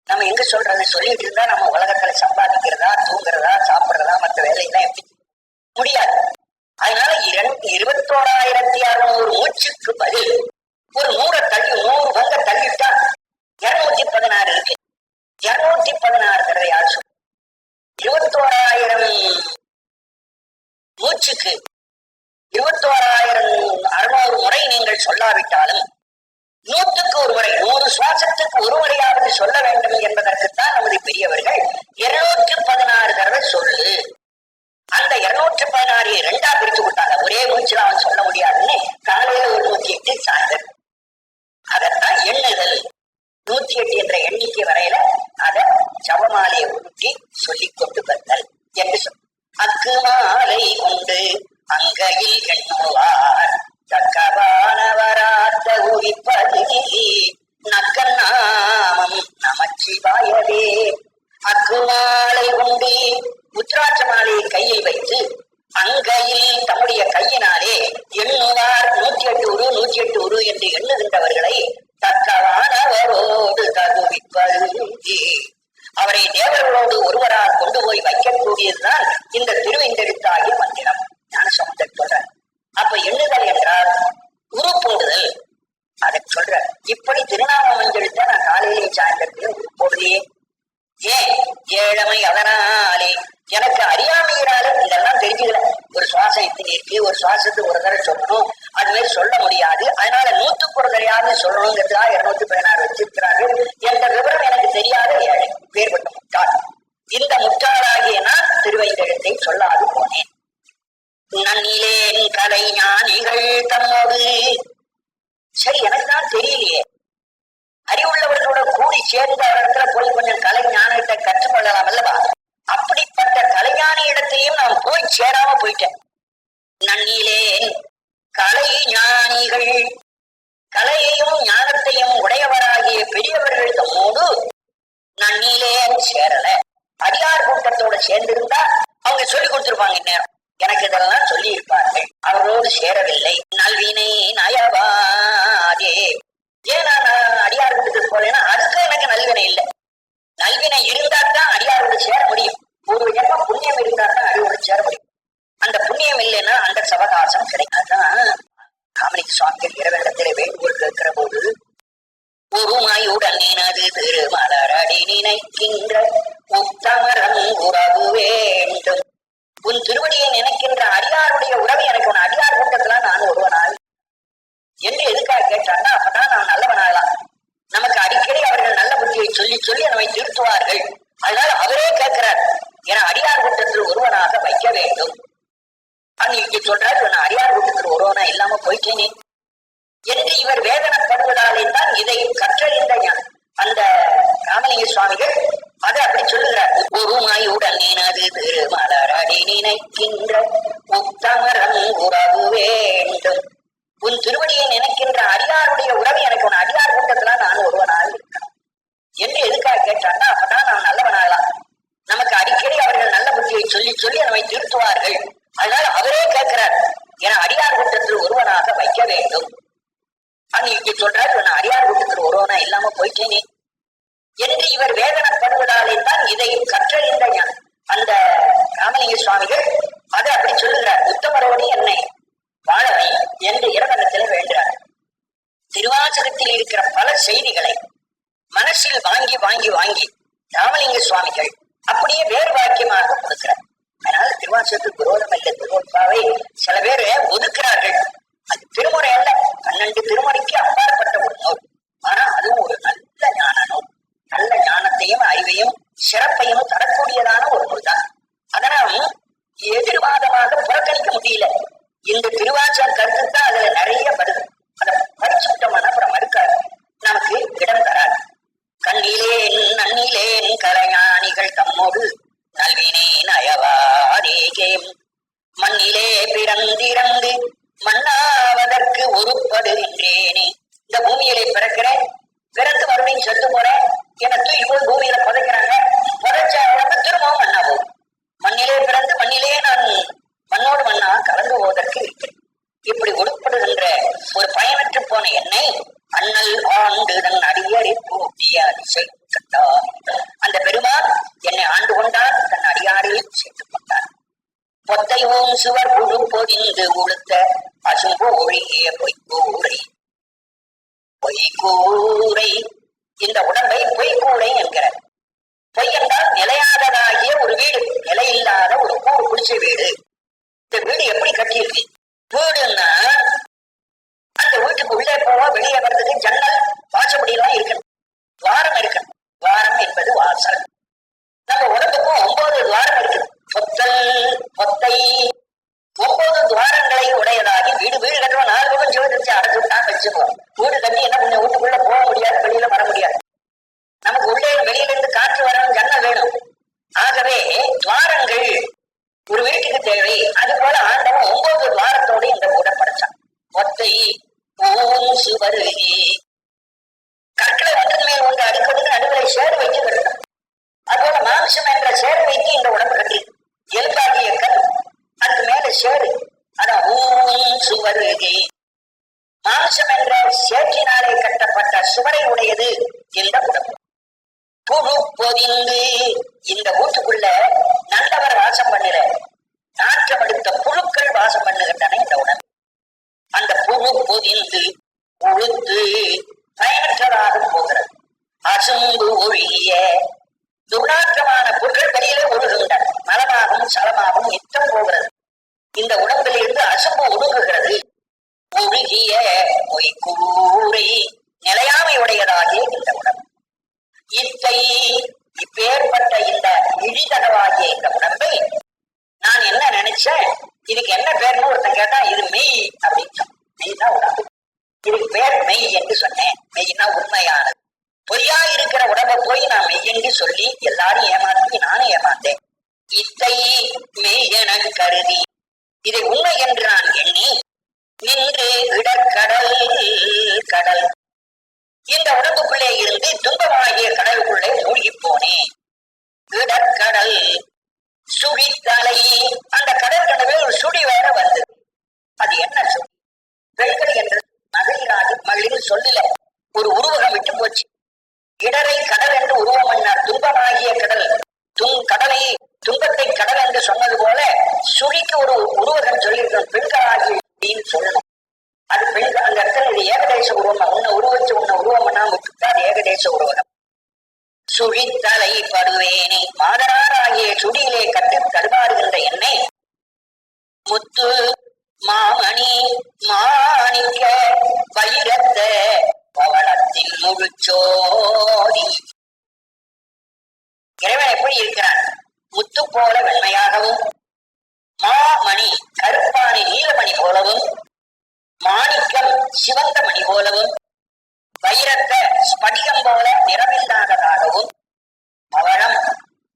நம்ம எங்க சொல்றது? சொல்லிட்டு இருந்தா நம்ம உலகத்துல சம்பாதிக்கிறதா, தூங்குறதா, சாப்பிடுறதா, மற்ற வேலையெல்லாம் எப்படி முடியாது. அதனால 21,600 மூச்சுக்கு பதில் ஒரு 100 பங்க தள்ளிட்டா 216 இருக்கு. 216 தடவை யார் சொல்ல? 21,000 மூச்சுக்கு 21,600 முறை நீங்கள் சொல்லாவிட்டாலும் 100க்கு ஒரு முறை, 100 சுவாசத்துக்கு ஒரு முறையாவது சொல்ல வேண்டும் என்பதற்குத்தான் நமது பெரியவர்கள் 216 தடவை சொல்லு. அந்த 216 2ஆ பிரிச்சு விட்டாங்க. ஒரே மூச்சுல அவன் சொல்ல முடியாதுன்னு காலையில ஒரு 108, சாயந்தரம். அதத்தான் எண்ணுதல். 108 என்ற எண்ணிக்கை வரையில அதை ஜபமாலையை ஊட்டி சொல்லிக் கொண்டு வந்தல் என்று சொல். அக்கு மாலை கொண்டு அங்கையில் எண்ணுவார் தக்கவானவராத்த உயிப்பதி நக்கநாமம் நமச்சிவாயவே. அக்குமாலை உண்டு உத்ராட்ச மாலையை கையில் வைத்து அங்கையில் தம்முடைய கையினாலே எண்ணுவார் 108 108 என்று எண்ணுகின்றவர்களை தக்கவானவரோடு தகுவிப்பது. அவரை தேவர்களோடு ஒரு மாசத்துக்கு ஒரு தடவை சொல்லணும், அது மாதிரி சொல்ல முடியாது. அதனால 100க்கு ஒரு தடையாவது சொல்லணுங்கிறதுக்காக 216 வச்சிருக்கிறார்கள் என்ற விவரம் எனக்கு தெரியாத ஏழை வேறுபட்ட முட்டாள். இந்த முட்டாளாகிய நான் திருவைந்தெழுத்தை சொல்லாது போனேன். நன்னிலேன் கலை ஞானிகள் தம்மோடு. சரி, எனக்கு தான் தெரியலையே, அறிவுள்ளவர்களோட கூடி சேர்ந்த இடத்துல போய் கொஞ்சம் கலை ஞானத்தை கற்றுக்கொள்ளலாம் அல்லவா? அப்படிப்பட்ட கலைஞானி இடத்தையும் நான் போய் சேராம போயிட்டேன். நன்னிலேன் கலை ஞானிகள், கலையையும் ஞானத்தையும் உடையவராகிய பெரியவர்கள் தம்மோடு நன்னிலேன் சேரல. அடியார் கூட்டத்தோட சேர்ந்திருந்தா அவங்க சொல்லி கொடுத்திருப்பாங்க, இந்நேரம் எனக்கு இதெல்லாம் சொல்லி இருப்பார்கள். அவரோடு சேரவில்லை. நல்வினை நயவாதே. ஏன்னா நான் அடியார் கூட்டத்துக்கு போறேன்னா அதுக்கு எனக்கு நல்வினை இல்லை. நல்வினை இருந்தா தான் அடியாரோடு சேர முடியும். ஒரு ஜென்ம புண்ணியம் இருந்தா தான் அடியோடு சேர முடியும். அந்த புண்ணியம் இல்லைன்னா அந்த சவகாசம் கிடைக்காதான். காமலிங்க சுவாமிகள் இரவிடத்திலே வேண்டுகோள் கேட்கிற போது, ஒருமையுடன் நினது திருமலரடி நினைக்கின்ற உத்தமரம் உறவு வேண்டும். உன் திருவடியை நினைக்கின்ற அடியாருடைய உறவு எனக்கு உன் அடியார் கூட்டத்துல நான் ஒருவனாய் என்று எதுக்காக கேட்டாங்கன்னா, அப்பதான் நான் நல்லவனாகலாம். நமக்கு அடிக்கடி அவர்கள் நல்ல புத்தியை சொல்லி சொல்லி நம்மை திருத்துவார்கள். அதனால அவரே கேட்கிறார், என அடியார் கூட்டத்தில் ஒருவனாக வைக்க வேண்டும். அன்னைக்கு சொல்றாரு, நான் அடியார் கூட்டத்தில் ஒருவனா இல்லாம போயிட்டேனே என்று இவர் வேதனைப்படுவதாலே தான் இதை கற்றறிந்த அந்த ராமலிங்க சுவாமிகள் அதை அப்படி சொல்லுகிறார். ஒருமையுடன் நினது திருமலரடி நினைக்கின்ற உத்தமரம் உறவு வேண்டும். உன் திருவடியை நினைக்கின்ற அடியாருடைய உறவு எனக்கு உன் அடியார் கூட்டத்துல நான் ஒருவனாக இருக்கணும் என்று எதுக்காக கேட்டான்னா, அப்பதான் நான் நல்லவனாகலாம். நமக்கு அடிக்கடி அவர்கள் நல்ல புத்தியை சொல்லி சொல்லி நம்மை திருத்துவார்கள். அதனால அவரே கேட்கிறார், என அடியார் கூட்டத்தில் ஒருவனாக வைக்க வேண்டும். அன்னைக்கு சொல்றாரு, நான் அடியார் கூட்டத்தில் ஒருவனா இல்லாம போயிட்டேனே என்று இவர் வேதனைப்படுவதாலே தான் இதை கற்றறிந்த அந்த ராமலிங்க சுவாமிகள் அதை அப்படி சொல்லுகிறார். உத்தமரோடு என்னை வாழவை என்று இறைவனத்தில் வேண்டார். திருவாசகத்தில் இருக்கிற பல செய்திகளை மனசில் வாங்கி வாங்கி வாங்கி ராமலிங்க சுவாமிகள் அப்படியே வேறு வாக்கியமாக கொடுக்கிறார். அதனால திருவாசகத்துக்கு விரோதம் இல்லை. திருவொப்பாவை சில பேர் ஒதுக்கிறார்கள். அது திருமுறை அல்ல, 12 திருமுறைக்கு அப்பாற்பட்ட ஒரு நூல். ஆனா அதுவும் ஒரு நல்ல ஞான நூல். நல்ல ஞானத்தையும் அறிவையும் சிறப்பையும் தரக்கூடியதான ஒரு நூல் தான். அதனால் எதிர்வாதமாக புறக்கணிக்க முடியல. இந்த திருவாசக கருத்து தான் அதுல நிறைய வருது. அதை படிச்சுட்டோம்னா அப்புறம் மறுக்காது, நமக்கு இடம் தராது. கண்ணிலேன் நன்னிலேன் கலைஞானிகள் தம்மோடு நல்வினேன் அயவாதேகேம். மண்ணிலே பிறந்திறந்து மண்ணாவதற்கு ஒருப்படுகின்றேனே. இந்த பூமியிலே பிறக்கிறேன், பிறந்து மறுபடியும் செத்து போறேன், என்னை தூக்கி போய் பூமியில புதைக்கிறாங்க. புதைச்ச உடம்பு திரும்பவும் மண்ணா போகும். மண்ணிலே பிறந்து மண்ணிலே நான் மண்ணோடு மண்ணா கலந்து போவதற்கு இருக்கிறேன். இப்படி உட்படுகின்ற ஒரு பயனற்று போன என்னை அண்ணல் ஆண்டு தன் அடியரை பூட்டிய அதிசை கண்டார். அந்த பெருமான் என்னை ஆண்டு கொண்டார், தன் அடியாரில் சேர்த்துக் கொண்டார். பொத்தையும் சுவர் புழு பொதிந்து உளுத்த பசும்பு ஒழிய பொய்க்கூரை. பொய்க்கூரை, இந்த உடம்பை பொய்க்கூரை என்கிற. பொய் என்றால் நிலையாததாகிய ஒரு வீடு, நிலையில்லாத ஒரு கூடு குடிச்ச வீடு. இந்த வீடு எப்படி கட்டியிருக்கு? வீடுன்னா அந்த வீட்டுக்கு உள்ளே போவா வெளியே வர்றதுக்கு ஜன்னல் வாசப்படியெல்லாம் இருக்கணும், துவாரம் இருக்கணும். துவாரம் என்பது வாசல். நம்ம உடம்புக்கும் 9 துவாரம் இருக்கு. பொத்தல் பொத்தை 9 துவாரங்களை உடையதாகி வீடு. வீடு கட்டுவோம், 4 பக்கம் சிவத்து அடைச்சு விட்டா வச்சுக்குவோம். வீடு கட்டி என்ன பண்ண, வீட்டுக்குள்ள போக முடியாது, வெளியில வர முடியாது. நமக்கு உள்ளே வெளியில இருந்து காற்று வரணும், ஜன்னல் வேணும். ஆகவே துவாரங்கள் ஒரு வீட்டுக்கு தேவை. அது போல ஆண்டவன் 9 துவாரத்தோடு இந்த வீட படைச்சான். பொத்தை ஓம் சுவருகி, கற்களை ஒன்றுக்கு மேல் ஒன்று அடுக்கிறதுக்கு நடுவில் சேறு வைத்து கட்டணும். அதுபோல மாம்சம் என்ற சேறு வைத்து இந்த உடம்பு கட்டி, எலும்பாகிய கல், அதுக்கு மேல சேறு, அதான் ஓம் சுவருகி. மாம்சம் என்ற சேற்றினாலே கட்டப்பட்ட சுவரை உடையது இந்த உடம்பு. புழு பொதிந்து, இந்த வீட்டுக்குள்ள நல்லவர் வாசம் பண்ணல, நாற்றம் எடுத்த புழுக்கள் வாசம் பண்ணுகின்றன இந்த உடம்பு. அந்த புழு பொதிந்து உழுத்து பயனற்றதாக போகிறது. அசும்பு ஒழிய துர்நாற்றமான பொருட்கள் வெளியில ஒழுகின்றன. மலமாகவும் சலமாகவும் நித்தம் போகிறது. இந்த உடம்பிலிருந்து அசும்பு ஒடுங்குகிறது. ஒழுகிய பொய்க்கூரை நிலையாமை உடையதாகிய இந்த உடம்பு. இத்தை இப்பேற்பட்ட இந்த இழிதகவாகிய இந்த உடம்பை நான் என்ன நினைச்சேன், இதுக்கு என்ன பேர்னு ஒருத்தன் கேட்டா இது மெய் அப்படின்னு. மெய் தான் உடம்பு, இதுக்கு பேர் மெய் என்று சொன்னேன். மெய்னா உண்மையானது. பொய்யா இருக்கிற உடம்பை போய் நான் மெய் என்று சொல்லி எல்லாரும் ஏமாற்றி நானும் ஏமாந்தேன். இத்தை மெய் என கருதி இதை உண்மை என்று நான் எண்ணி நின்று இடக்கடல் கடல் இந்த உடம்புக்குள்ளே இருந்து துன்பமாகிய கடலுக்குள்ளே மூழ்கி போனேன். இடக்கடல் சுழித்தலை அந்த கடல் கனவே ஒரு சுழி வேற வந்தது. அது என்ன சுழி? பெண்கள் என்று மகளிராது மகளிர் சொல்லல, ஒரு உருவகம் விட்டு போச்சு. இடரை கடல் என்று உருவம் பண்ணார். துன்பமாகிய கடல் கடலை துன்பத்தை கடல் என்று சொன்னது போல சுழிக்கு ஒரு உருவகம் சொல்லியிருக்கணும். பெண்களாகிய சொல்லணும். அது பெண்கள் அந்த இடத்துல இது ஏகதேச உருவம். உன்னை உருவச்சு உன்னை உருவம் பண்ணாம விட்டுதான் ஏகதேச உருவகம். சுழித்தலை படுவேனை மாதராராகிய சுடியிலே கட்டு தடுமாறுகின்ற என்னை முத்து மாமணி மாணிக்க வைரத்த பவளத்தின் முழுச்சோதி. இறைவன் எப்படி இருக்கிறான்? முத்து போல வெண்மையாகவும், மாமணி கருப்பாணி நீலமணி போலவும், மாணிக்கம் சிவந்த மணி போலவும், வைரத்த ஸ்படிகம் போல நிறமில்லாததாகவும், பவளம்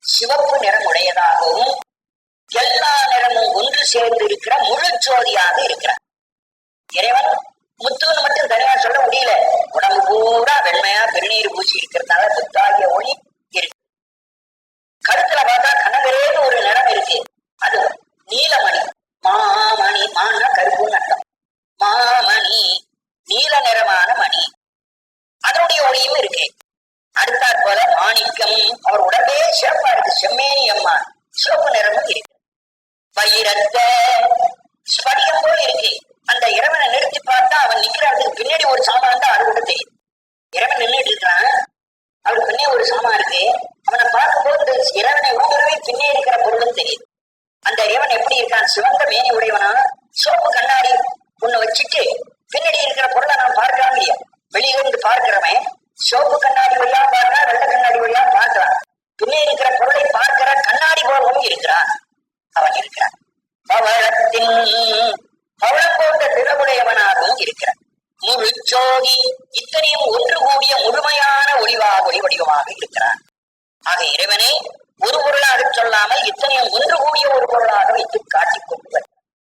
சிவப்பு நிறம் உடையதாகவும், எல்லா நிறமும் ஒன்று சேர்ந்து இருக்கிற முழுச்சோதியாக இருக்கிறார். இறைவன் முத்துன்னு மட்டும் தனியா சொல்ல முடியல. உடம்பு பூரா வெண்மையா பெருநீர் பூசி இருக்கிறதுனால முத்தாகிய ஒளி இருக்கு. கருத்துல பார்த்தா கனகரேன்னு ஒரு நிறம் இருக்கு. அது நீலமணி. மாமணி மான்னா கருப்புன்னு அர்த்தம். மாமணி நீல நிறமான மணி, அதனுடைய ஒளியும் இருக்கு. அடுத்தாற் போல மாணிக்கம் அவர் உடம்பே சிறப்பா இருக்கு. செம்மேனி அம்மா சிவப்பு நிறமும் இருக்கு. வைரத்த ஸ்படிகம் போல இருக்கு. அந்த இறைவனை நிறுத்தி பார்த்தா அவன் நிக்கிறாருக்கு பின்னாடி ஒரு சாமான் தான் அது கூட தெரியும். இறைவன் நின்றுட்டு இருக்கிறான், அவருக்கு பின்னே ஒரு சாமான் இருக்கு. அவனை பார்க்கும்போது இறைவனை ஊடுருவே பின்னே இருக்கிற பொருளும் தெரியுது. அந்த இறைவன் எப்படி இருக்கான்? சிவந்த மேனி உடையவனா, சோப்பு கண்ணாடி ஒண்ணு வச்சுட்டு பின்னாடி இருக்கிற பொருளை நான் பார்க்கலாம் இல்லையா? வெளியிலிருந்து பார்க்கிறவன் சோப்பு கண்ணாடி வழியா பார்க்கிறான், வெள்ளை கண்ணாடி வழியா பார்க்கிறான். பின்னே இருக்கிற பொருளை பார்க்கிற கண்ணாடி போலவும் இருக்கிறான். அவன் இருக்கிறான். பவளத்தின் பவளம் போன்ற திறமுடையவனாகவும் இருக்கிறான். முழுச்சோதி இத்தனையும் ஒன்று கூடிய முழுமையான ஒளி வடிவமாக இருக்கிறான். ஆக இறைவனை ஒரு பொருளாக சொல்லாமல் இத்தனையும் ஒன்று கூடிய ஒரு பொருளாக வைத்து காட்டிக் கொள்வர்.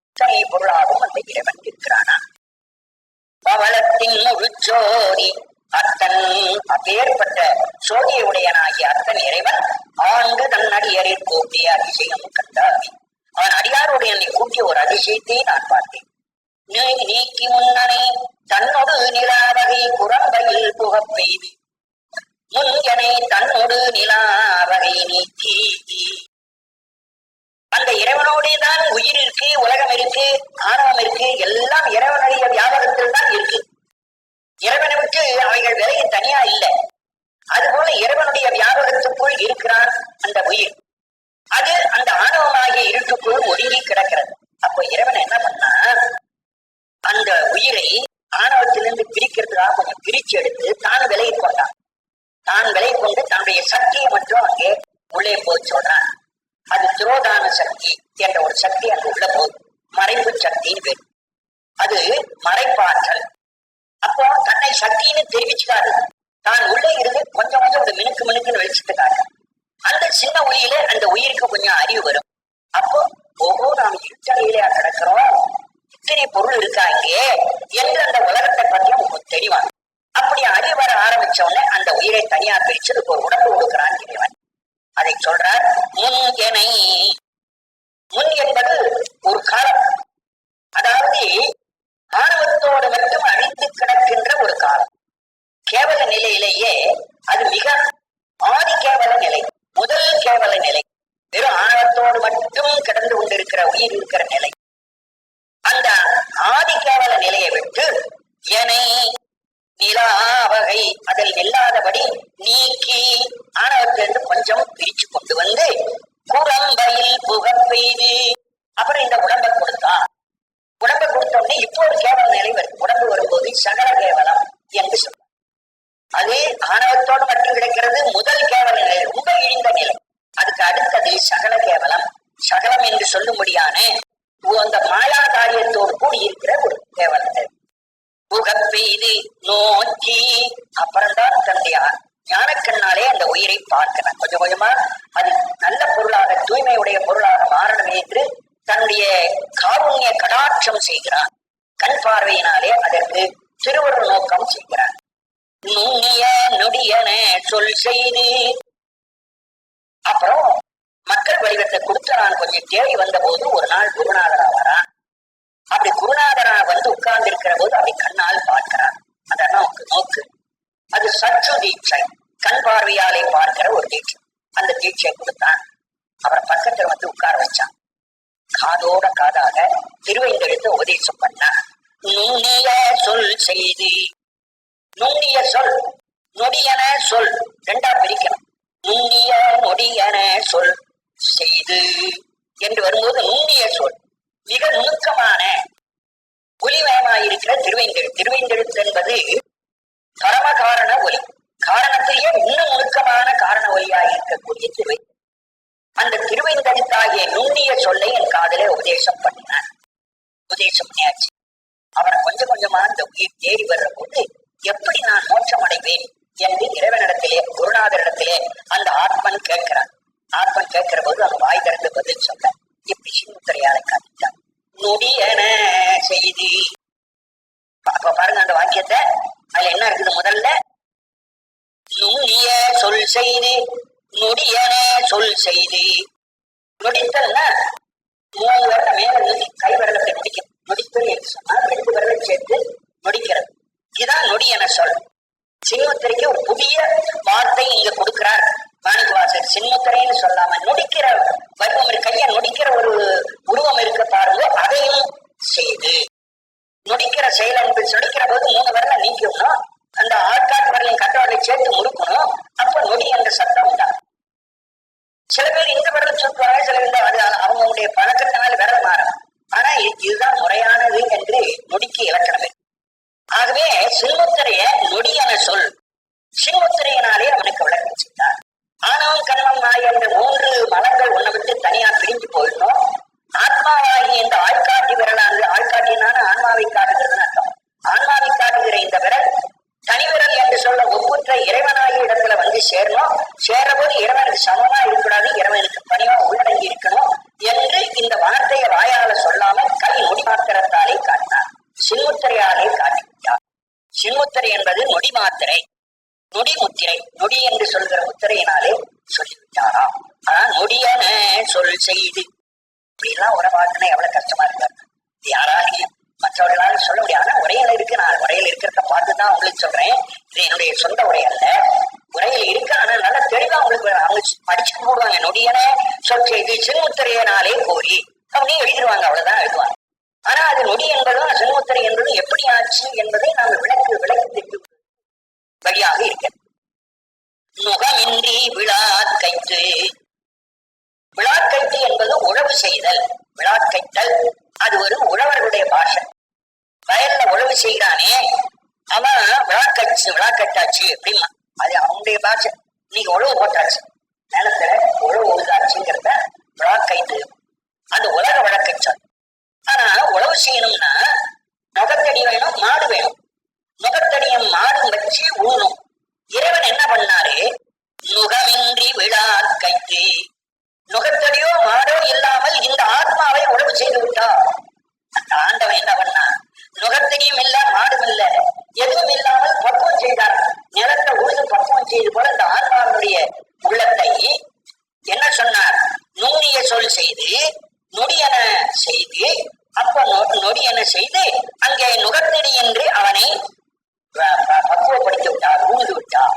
இத்தனை பொருளாகவும் அந்த இறைவன் இருக்கிறானா? பவளத்தின் முழுச்சோதி அத்தன் அப்பேற்பட்ட சோதியுடையனாகிய அத்தன் இறைவன் ஆண்டு தன் அடியரில் கூட்டிய அதிசயம் கண்டார். அவன் அடியாருடைய என்னை கூட்டிய ஒரு அதிசயத்தை நான் பார்த்தேன். நீக்கி முன்னனை தன்னொடு நிலாவகை புறம்பையில் புகப்பெய்து முன்கனை தன்னொடு நிலாவகை நீக்கி. அந்த இறைவனோடேதான் உயிர் இருக்கு, உலகம் இருக்கு, ஆணவம் இருக்கு, எல்லாம் இறைவனுடைய வியாபகத்தில் தான் இருக்கு. இறைவனை விட்டு அவைகள் விலகி தனியா இல்லை. அதுபோல இறைவனுடைய வியாபகத்துக்குள் இருக்கிறான் அந்த உயிர். அது அந்த ஆணவமாகிய இருட்டுக்குள் ஒடுங்கி கிடக்கிறது. அப்போ இறைவன் என்ன பண்ணா, அந்த உயிரை ஆணவத்திலிருந்து பிரிக்கிறதுக்காக கொஞ்சம் பிரிச்சு எடுத்து தான் விலகி கொண்டான். தான் விலகி கொண்டு தன்னுடைய சக்தியை மட்டும் அங்கே உள்ளே போய் சொல்றான். அது திரோதான சக்தி என்ற ஒரு சக்தி அங்கு உள்ள போகுது. மறைப்பு சக்தின்னு பேர். அது மறைப்பாற்றல். அப்போ தன்னை சக்தின்னு தெரிவிச்சுக்காது. தான் உள்ளே இருந்து கொஞ்சம் கொஞ்சம் ஒரு மினுக்கு மினுக்குன்னு வெளிச்சத்துக்காக அந்த சின்ன ஒளியில அந்த உயிருக்கு கொஞ்சம் அறிவு வரும். அப்போ ஓஹோ நாம் இருட்டறையிலே கிடக்கிறோம், இத்தனை பொருள் இருக்கா இங்கே என்று அந்த உலகத்தை பற்றியும் உங்களுக்கு தெளிவாங்க. அப்படி அறிவு வர ஆரம்பிச்ச உடனே அந்த உயிரை தனியா பிரிச்சு ஒரு உடம்பு கொடுக்கிறான் இறைவன். அதை சொல்றார் முன்கனை. முன் என்பது ஒரு காலம், அதாவது ஆணவத்தோடு மட்டும் அழிந்து கிடக்கின்ற ஒரு காலம். கேவல நிலையிலேயே அது மிக ஆதி கேவல நிலை, முதல் கேவல நிலை. வெறும் ஆணவத்தோடு மட்டும் கிடந்து கொண்டிருக்கிற உயிர் இருக்கிற நிலை. அந்த ஆதி கேவல நிலையை விட்டு எனை நிலாவகை அதில் நில்லாதபடி நீக்கி ஆணவத்திலிருந்து கொஞ்சம் பிரிச்சு கொண்டு வந்து குரம்பையில் புகப்பெய்து அப்புறம் இந்த உடம்பை கொடுத்தான். உடம்பை கொடுத்த உடனே இப்போ ஒரு கேவல நிலை வருது. உடம்பு வரும்போது சகல கேவலம் என்று சொல்றார். அது ஆணவத்தோடு மட்டும் கிடைக்கிறது முதல் கேவல நிலை, ரொம்ப இழிந்த நிலை. அதுக்கு அடுத்தது சகல கேவலம். சகலம் என்று சொல்லும்படியான அந்த மாயா காரியத்தோடு கூடி இருக்கிற ஒரு கேவலத்தை புகப்பெய்து நோக்கி அப்புறம்தான் தன்னுடைய ஞானக்கண்ணாலே அந்த உயிரை பார்க்கிறான். கொஞ்சம் கொஞ்சமா அது நல்ல பொருளாக தூய்மையுடைய பொருளாக மாறணும் என்று தன்னுடைய காருண்ய கடாட்சம் செய்கிறான். கண் பார்வையினாலே அதற்கு திருவருள் நோக்கம் செய்கிறான். நுண்ணிய நொடியன சொல் செய்து அப்புறம் மக்கள் வடிவத்தை கொடுத்து நான் கொஞ்சம் தேடி வந்த போது ஒரு நாள் குருநாதரா வரான். அப்படி குருநாதரா வந்து உட்கார்ந்து இருக்கிற போது அப்படி கண்ணால் பார்க்கிறான். அதான் நோக்கு. அது சற்று தீட்சை, கண் பார்வையாலே பார்க்கிற ஒரு தீட்சை. அந்த தீட்சை கொடுத்தான். அப்புறம் பக்கத்துல வந்து உட்கார வச்சான். காதோட காதாக திருவைந்தெழுத்து உபதேசம் பண்ணான். நுண்ணிய சொல் செய்து, நுண்ணிய சொல் நொடியன சொல் ரெண்டா பிரிக்கணும். நுண்ணிய நொடியன சொல் செய்து என்று வரும்போது நுண்ணிய சொல் மிக நுணுக்கமான ஒலிமயமாயிருக்கிற திருவைந்தெழுத்து என்பது பரமகாரண ஒலி. காரணத்திலேயே இன்னும் நுணுக்கமான காரண ஒலியாயிருக்கக்கூடிய திருவை. அந்த திருவைந்தெழுத்தாகிய நுண்ணிய சொல்லை என் காதலே உபதேசம் பண்ணினான். உபதேசம் பண்ணியாச்சு. அவரை கொஞ்சம் கொஞ்சமா அந்த உயிர் தேடி வர்ற போது எப்படி நான் மோட்சம் அடைவேன் என்று இறைவனிடத்திலே குருநாதரிடத்திலே அந்த ஆத்மன் கேட்கிறான். ஆத்மன் கேட்கிற போது அவன் வாய் திறந்து பதில் சொல்ல இப்படி சின்முத்திரையாலை காட்டிட்டான். நொடியன செய்தி. அப்ப பாருங்க அந்த வாக்கியத்தை, அதுல என்ன இருக்குது? முதல்ல நுண்ணிய சொல் செய்து, நொடியன சொல் செய்து. நொடித்தல்னா 3 விரல மேல நிறுத்தி கை விரலத்தை நொடிக்கும். நொடித்தல் என்று சொன்னால் 2 விரலை சேர்த்து நொடிக்கிறது. இதுதான் நொடியன சொல். சின்முத்திரைக்கு ஒரு புதிய வார்த்தை இங்க கொடுக்கிறார் மாணிக்கவாசகர். சின்முத்திரைன்னு சொல்லாம நொடிக்கிற வடிவம் இருக்கு, கைய நொடிக்கிற ஒரு உருவம் இருக்க பாருங்க, அதையும் செய்து. நொடிக்கிற செயல் நொடிக்கிற போது 3 விரலை நீக்கணும், அந்த ஆட்காட்டு விரலையும் கட்டவரலை சேர்த்து முறுக்கணும். அப்ப நொடி என்ற சத்தம் உண்டா. சில பேர் இந்த விரல் சொல்லுவாங்க, சில பேர் அது அவங்களுடைய பழக்கத்தினால விரல் மாறும். ஆனா இதுதான் முறையானது என்று நொடிக்கு இலக்கணம். ஆகவே சின்முத்திரைய நொடியான சொல் சின்முத்திரையினாலே அவனுக்கு விளக்கம் செய்தார். ஆணவம் கண்மம் நாய் என்ற 3 மலங்கள் ஒன்றை விட்டு தனியா பிரிஞ்சு போயிடணும். ஆத்மாவாகி இந்த ஆள்காட்டி விரலானது, ஆள்காட்டினான ஆன்மாவை காட்டுகிறதுன்னு அர்த்தம். ஆன்மாவை காட்டுகிற இந்த விரல் தனி விரல் என்று சொல்ல ஒப்புற்ற இறைவனாகிய இடத்துல வந்து சேரணும். சேர்ற போது இறைவனுக்கு சமமா இருக்கக்கூடாது, இறைவனுக்கு பணிவா உள்ளடங்கி இருக்கணும் என்று இந்த வார்த்தையை வாயால சொல்லாமல் கை நொடி மாத்திரத்தாலே காட்டினார். சின்முத்திரையாலே காட்டிவிட்டார். சின்முத்திரை என்பது நொடி மாத்திரை, நொடி முத்திரை. நொடி என்று சொல்கிற முத்திரையினாலே சொல்லிவிட்டாரா. ஆனா நொடியான சொல் செய்து இப்படி எல்லாம் உறவாக்குனா எவ்வளவு கஷ்டமா இருக்காரு. யாராலையும் மற்றவர்களால சொல்ல முடியாது. ஆனா உரையில இருக்கு, நான் உரையில் இருக்கிறத பார்த்துதான் உங்களுக்கு சொல்றேன். இது என்னுடைய சொந்த உரை அல்ல, உரையில் இருக்கு. ஆனா நல்லா தெளிவா உங்களுக்கு அவங்க படிச்சுட்டு போடுவாங்க. நொடியன சொல் செய்து சின்முத்திரையனாலே கோரி அப்படின்னு எழுதிடுவாங்க, அவ்வளவுதான் எழுதுவாங்க. ஆனா அது நொடி என்பதும் சின்முத்திரை என்பதும் எப்படி ஆச்சு என்பதை நாம் விளக்கி தெரிந்து வழியாக இருக்க. நுகமின்றி விழாக்கைத்து. விழாக்கைத்து என்பது உழவு செய்தல். விழாக்கைத்தல் அது ஒரு உழவர்களுடைய பாஷை. வயல்ல உழவு செய்கிறானே அவன் விழாக்கட்டாச்சு அப்படின்னா அது அவனுடைய பாஷை. நீங்க உழவு போட்டாச்சு, நிலத்துல உழவு உழுதாச்சுங்கிறத விழாக்கைத்து. அது உலக வழக்கை சொல். ஆனா உழவு செய்யணும்னா நுகத்தடி வேணும், மாடு வேணும். நுகத்தடியும் மாடும் வச்சு ஊனும். இறைவன் என்ன பண்ணாரு? நுகமின்றி விழாக்கைத்து. நுகத்தடியோ மாடோ இல்லாமல் இந்த ஆத்மாவை உழவு செய்து விட்டா. அந்த ஆண்டவன் என்ன பண்ணா? நுகத்தடியும் இல்ல, மாடும் இல்ல, எதுவும் இல்லாமல் பக்குவம் செய்தார். நிலத்தை உழுது பக்குவம் செய்து போல இந்த ஆத்மாவுடைய உள்ளத்தை என்ன சொன்னார்? நுண்ணிய சொல் செய்து, நொடியன செய்து. அப்ப நொடியன செய்து அங்கே நுகத்தடி என்று அவனை பக்குவப்படுத்தி விட்டார், ஊழ்ந்து விட்டார்.